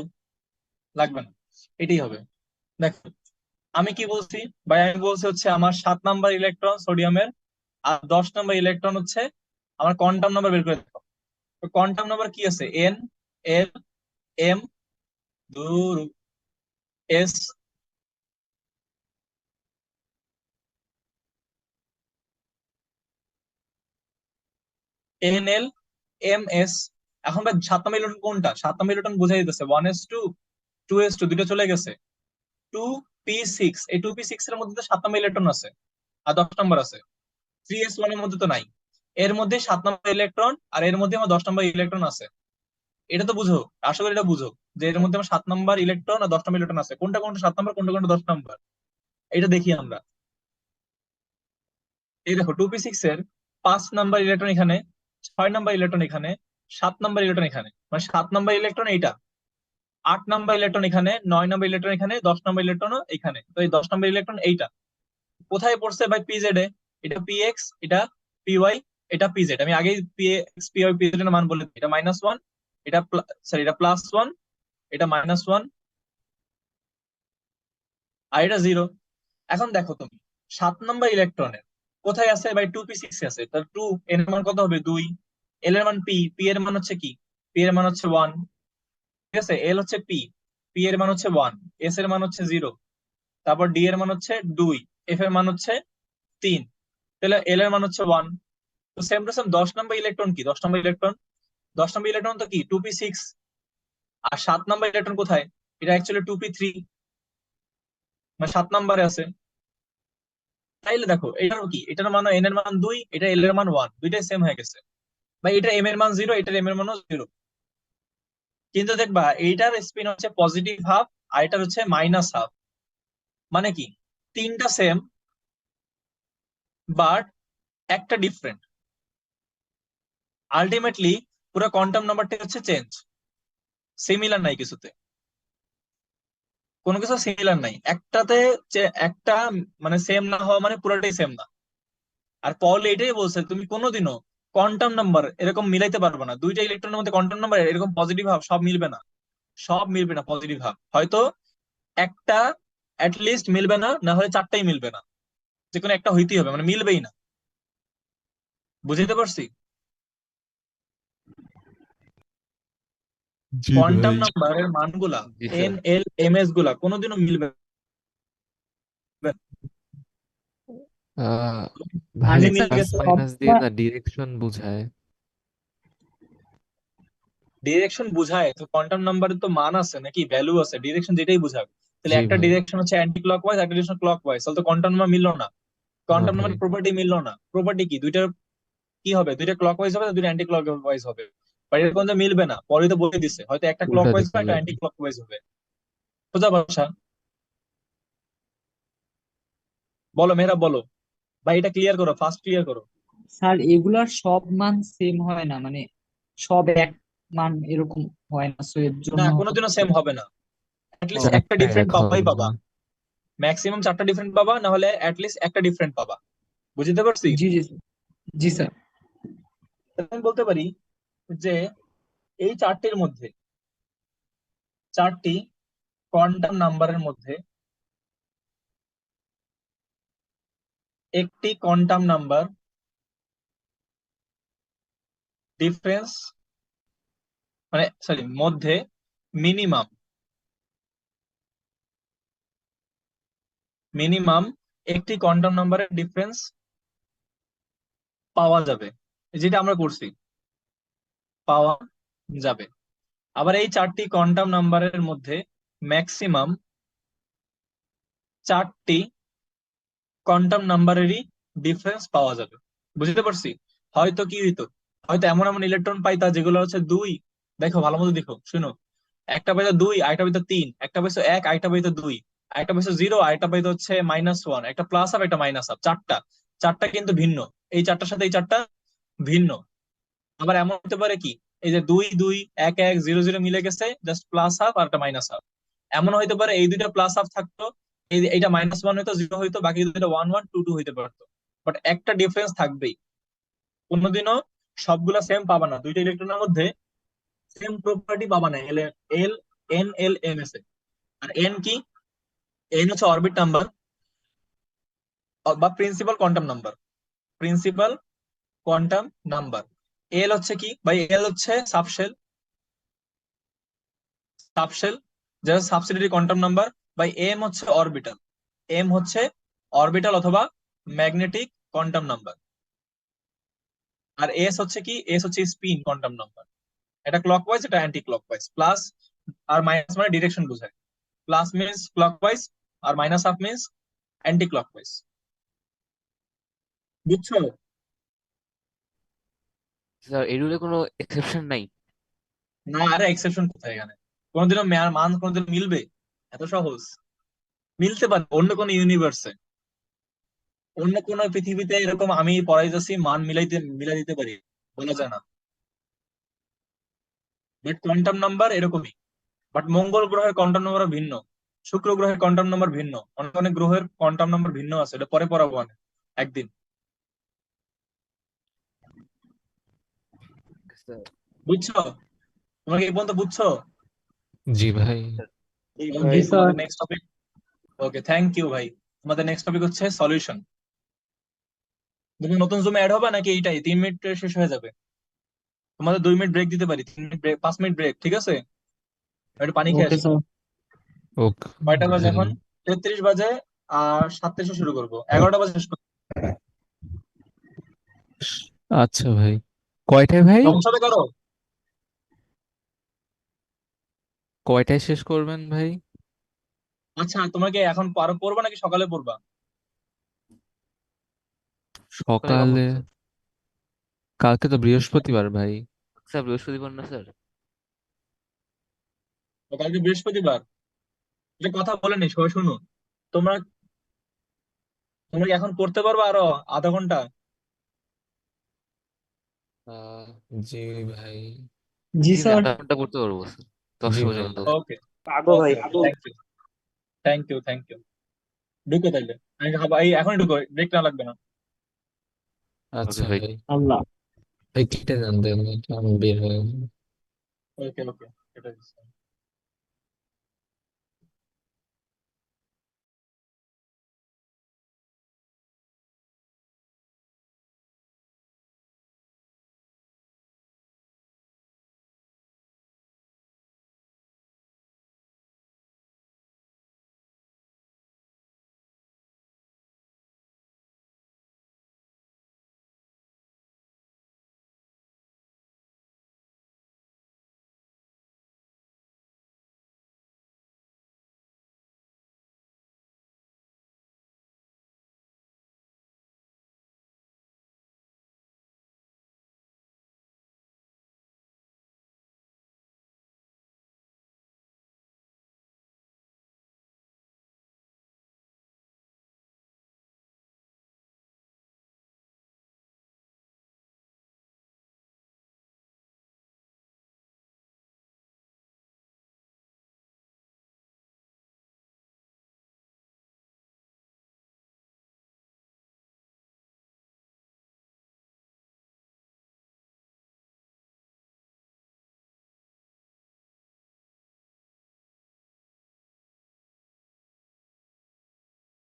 লাগবে না, এটাই হবে। দেখো আমি কি বলছি ভাই, আমি বলছি হচ্ছে আমার 7 নাম্বার ইলেকট্রন সোডিয়ামের, আর 10 নাম্বার ইলেকট্রন হচ্ছে আমার কোয়ান্টাম নাম্বার বের করে দেখো। তো কোয়ান্টাম নাম্বার কি আছে, এন, এল, এম, দূর, S, N, L, M, S. এখন ভাই 7 নাম্বার ইলেকট্রন কোনটা, 7 নাম্বার ইলেকট্রন বোঝাই দিতেছে 1s2, 2s2 দুটো চলে গেছে, 2p6। এই 2p6 এর মধ্যে তো 7 নাম্বার ইলেকট্রন আছে, আর 10 নাম্বার আছে। 3s1 এর মধ্যে তো নাই। এর মধ্যে 7 নাম্বার ইলেকট্রন, আর এর মধ্যে আমার 10 নাম্বার ইলেকট্রন আছে। এটা তো বুঝো, আশা করি এটা বুঝো, যে এর মধ্যে আমার 7 নাম্বার ইলেকট্রন আর 10 নাম্বার ইলেকট্রন আছে। কোনটা কোনটা 7 নাম্বার, কোনটা কোনটা 10 নাম্বার, এটা দেখি আমরা। এই দেখো 2p6 এর 5 নাম্বার ইলেকট্রন এখানে, 6 নাম্বার ইলেকট্রন এখানে, 7 নাম্বার ইলেকট্রন এখানে, মানে 7 নাম্বার ইলেকট্রন এইটা, 8 নাম্বার ইলেকট্রন এখানে, 9 নাম্বার ইলেকট্রন এখানে, 10 নাম্বার ইলেকট্রন এখানে। তো এই 10 নাম্বার ইলেকট্রন এইটা কোথায় পড়ছে ভাই, পিজেড এ। এটা পিএক্স, এটা পিওয়াই, এটা পিজেড। আমি আগেই পিএক্স পিওয়াই পিজেড এর মান বলে দিই। এটা -1, এটা সরি এটা +1, এটা -1, আর এটা 0। এখন দেখো তুমি 7 নাম্বার ইলেকট্রনের কোথায় আছে ভাই, 2p6 আছে। তাহলে 2, এর মান কত হবে 2, এল এর মান পি, পি এর মান হচ্ছে কি, পি এর মান হচ্ছে 1, ঠিক আছে। এল হচ্ছে পি, পি এর মান হচ্ছে 1, এস এর মান হচ্ছে 0, তারপর ডি এর মান হচ্ছে 2, এফ এর মান হচ্ছে 3, তাহলে এল এর মান হচ্ছে 1। তো same to same 10 number electron কি, 10 নাম্বার ইলেকট্রন, 10 নাম্বার ইলেকট্রন তো কি 2p6, আর 7 নাম্বার ইলেকট্রন কোথায়, এটা অ্যাকচুয়ালি 2p3, মানে 7 নাম্বারে আছে। তাইলে দেখো এটার কি, এটার মান এন এর মান 2, এটা এল এর মান 1, দুইটাই সেম হয়ে গেছে ভাই। এটা এম এর মান 0, এটার এম এর মানও 0। কিন্তু দেখবা এইটার স্পিন হচ্ছে পজিটিভ হাফ, আর এটার হচ্ছে -হাফ। মানে কি, তিনটা সেম বাট একটা ডিফারেন্ট। আলটিমেটলি পুরো কোয়ান্টাম নাম্বারটা হচ্ছে চেঞ্জ, সিমিলার নাই কিছুতে, কোনো কিছু সিমিলার নাই একটাতে। একটা মানে সেম না হওয়া মানে পুরোটাই সেম না। আর পল এটাই বলছে তুমি কোনোদিনও কোয়ান্টাম নাম্বার এরকম মিলাইতে পারবে না, দুইটা ইলেকট্রনের মধ্যে কোয়ান্টাম নাম্বার এরকম পজিটিভ হাফ সব মিলবে না, সব মিলবে না পজিটিভ হাফ। হয়তো একটা লিস্ট মিলবে না, না হলে চারটাই মিলবে না, যে কোনো একটা হইতেই হবে, মানে মিলবেই না। বুঝতে পারছি। জি কোয়ান্টাম ভাই। নাম্বারের মানগুলা, জি N sir. L M S গুলা কোনোদিনও মিলবে না। আহ ভাই তুমি মানে মিল স্যার প্লাস গেছো, মাইনাস দিয়ে সবগুলা না ডিরেকশন বোঝায়। ডিরেকশন বুঝায় তো, কোয়ান্টাম নাম্বারের তো মান আছে নাকি, ভ্যালু আছে, ডিরেকশন যেটাই বুঝাবে। তাহলে জি একটা ভাই। ডিরেকশন হচ্ছে অ্যান্টি ক্লকওয়াইজ, একটা ডিরেকশন ক্লকওয়াইজ, তাহলে তো কোয়ান্টাম নাম্বার মিললো না। না কোয়ান্টাম ভাই। নাম্বার প্রপার্টি মিললো না। প্রপার্টি কি, দুইটার কি হবে, দুইটা ক্লকওয়াইজ হবে, দুইটা অ্যান্টি ক্লকওয়াইজ হবে। বাট এরকম যে মিলবে না, পরে তো বলে দিছে হয়তো একটা উল্টা ক্লকওয়াইজ দিকে হবে, একটা যাবে। অ্যান্টি ক্লকওয়াইজ হবে। সোজা ভাষা। বলো মেহরাব বলো, ভাই এটা ক্লিয়ার করো, ফার্স্ট ক্লিয়ার করো। স্যার এগুলার সব মান সেম হয় না, মানে সব এক মান এরকম হয় না, সো এর না, জন্য কোনোদিনও হচ্ছে। সেম হবে না, অ্যাটলিস্ট একটা চারটা ডিফারেন্ট এক পাবাই হবে না। পাবা। ম্যাক্সিমাম চারটা ডিফারেন্ট পাবা, না হলে অ্যাটলিস্ট একটা ডিফারেন্ট পাবা। বুঝতে পারছি। জি জি জি স্যার। তাহলে আমি বলতে পারি যে এই চারটির মধ্যে, চারটি কোয়ান্টাম নাম্বারের মধ্যে একটি কোয়ান্টাম নাম্বার ডিফারেন্স মানে সরি মধ্যে মিনিমাম মিনিমাম একটি কোয়ান্টাম নাম্বারের ডিফারেন্স পাওয়া যাবে, যেটা আমরা করছি, পাওয়া যাবে। আবার এই চারটি কোয়ান্টাম নাম্বারের মধ্যে ম্যাক্সিমাম চারটি কোয়ান্টাম নাম্বারেরই ডিফারেন্স পাওয়া যাবে। বুঝতে পারছি? হয়তো কি হইতো, হয়তো এমন এমন ইলেকট্রন পাইতা যেগুলো হচ্ছে দুই, দেখো ভালো মতো দেখো শুনো, একটা পাইতো দুই, আরেকটা পাইতো তিন, একটা পাইতো এক, আরেকটা পাইতো দুই, আরেকটা পাইতো জিরো, আরেকটা পাইতো হচ্ছে -1, একটা প্লাস আপ, একটা মাইনাস আপ, চারটা, চারটা কিন্তু ভিন্ন, এই চারটার সাথে এই চারটা ভিন্ন। আবার এমন হতে পারে কি, এই যে দুই দুই এক এক জিরো জিরো মিলে গেছে, জাস্ট প্লাস হাফ আর একটা মাইনাস হাফ। এমন হইতে পারে এই দুইটা প্লাস হাফ থাকতো, এইটা -1 হইতো, জিরো হইতো, বাকি দুইটা 1 1 2 2 হইতে পারতো। বাট একটা ডিফারেন্স থাকবেই। কোনোদিনও সবগুলা সেম পাবা না, দুইটা ইলেকট্রনের মধ্যে সেম প্রপার্টি পাবা না L L N L M S এ। আর এন কি? এন হচ্ছে অরবিট নাম্বার বা principal quantum number, principal quantum number. L হচ্ছে কি ভাই? এল হচ্ছে সাবশেল, সাবশেল যেটা সাবসিডিয়ারি কোয়ান্টাম নাম্বার। বাই এম হচ্ছে অরবিটাল, এম হচ্ছে অরবিটাল অথবা ম্যাগনেটিক কোয়ান্টাম নাম্বার। আর এস হচ্ছে কি? এস হচ্ছে স্পিন কোয়ান্টাম নাম্বার। এটা ক্লকওয়াইজ, এটা অ্যান্টি ক্লকওয়াইজ। প্লাস আর মাইনাস মানে ডিরেকশন বোঝায়। প্লাস মিনস ক্লকওয়াইজ আর minus half means anti clockwise. বুঝছো? স্যার এই রুলে কোনো এক্সেপশন নাই? না, আরে এক্সেপশন কোথায় এখানে? কোনোদিনও মান কোনোদিন মিলবে? এত সহজ? মিলতে পারে অন্য কোনো ইউনিভার্সে, অন্য কোনো পৃথিবীতে এরকম আমি পড়াইতেছি মান মিলাই দিতে পারি, বলা যায় না। বাট কোয়ান্টাম নাম্বার এরকমই। বাট মঙ্গল গ্রহের কোয়ান্টাম নাম্বার ভিন্ন, শুক্র গ্রহের কোয়ান্টাম নাম্বার ভিন্ন, অনেক অনেক গ্রহের কোয়ান্টাম নাম্বার ভিন্ন আছে, এটা পরে পড়াবো অনেক একদিন। স্যার বুঝছো? তোমরা কি এই পর্যন্ত বুঝছো? জি ভাই। এই ওকে, জি ভাই স্যার। তোমাদের next topic. Okay, thank you ভাই। তোমাদের নেক্সট টপিক হচ্ছে সলিউশন। তুমি নতুন জুমে অ্যাড হবে নাকি এইটাই 3 মিনিট শেষ হয়ে যাবে? তোমাদের 2 মিনিট ব্রেক দিতে পারি, 3 মিনিট ব্রেক, 5 মিনিট ব্রেক, ঠিক আছে? একটু পানি খেয়ে ওকে আসি। স্যার। ওকে কয়টা বাজে ভাই। এখন? 33 বাজে। আর 7 থেকে শুরু করবো, 11টা বাজে শেষ করবো। আচ্ছা ভাই, কয়টায় ভাই? সমস্যা হবে কারো? কয়টায় শেষ করবেন ভাই? আচ্ছা, তোমরা কি এখন আরো পড়বা নাকি সকালে পড়বা? সকালে কখন সকালে। স্যার? কালকে তো বৃহস্পতিবার ভাই। স্যার বৃহস্পতিবার না স্যার? তো কালকে বৃহস্পতিবার, যে কথা বলে নি সবাই শুনো। তোমরা তোমরা কি এখন পড়তে পারবা আরো আধা ঘন্টা? আহ, জি ভাই। জি জি ভাই স্যার। 0.5 ঘন্টা করতে পারবো স্যার, জি 10টা ভাই। পর্যন্ত। ওকে, পাগো ভাই ওকে, ওকে, পাগো। Thank you, thank you, thank you. ঢুকো তাইলে, আমি এখনই ঢুকো, ব্রেক না লাগবে না। ওকে আচ্ছা ভাই। ভাই। আল্লাহ। ভাই কেটে যান দেন, আমি বের হয়ে যাবো। ওকে, ওকে, এটা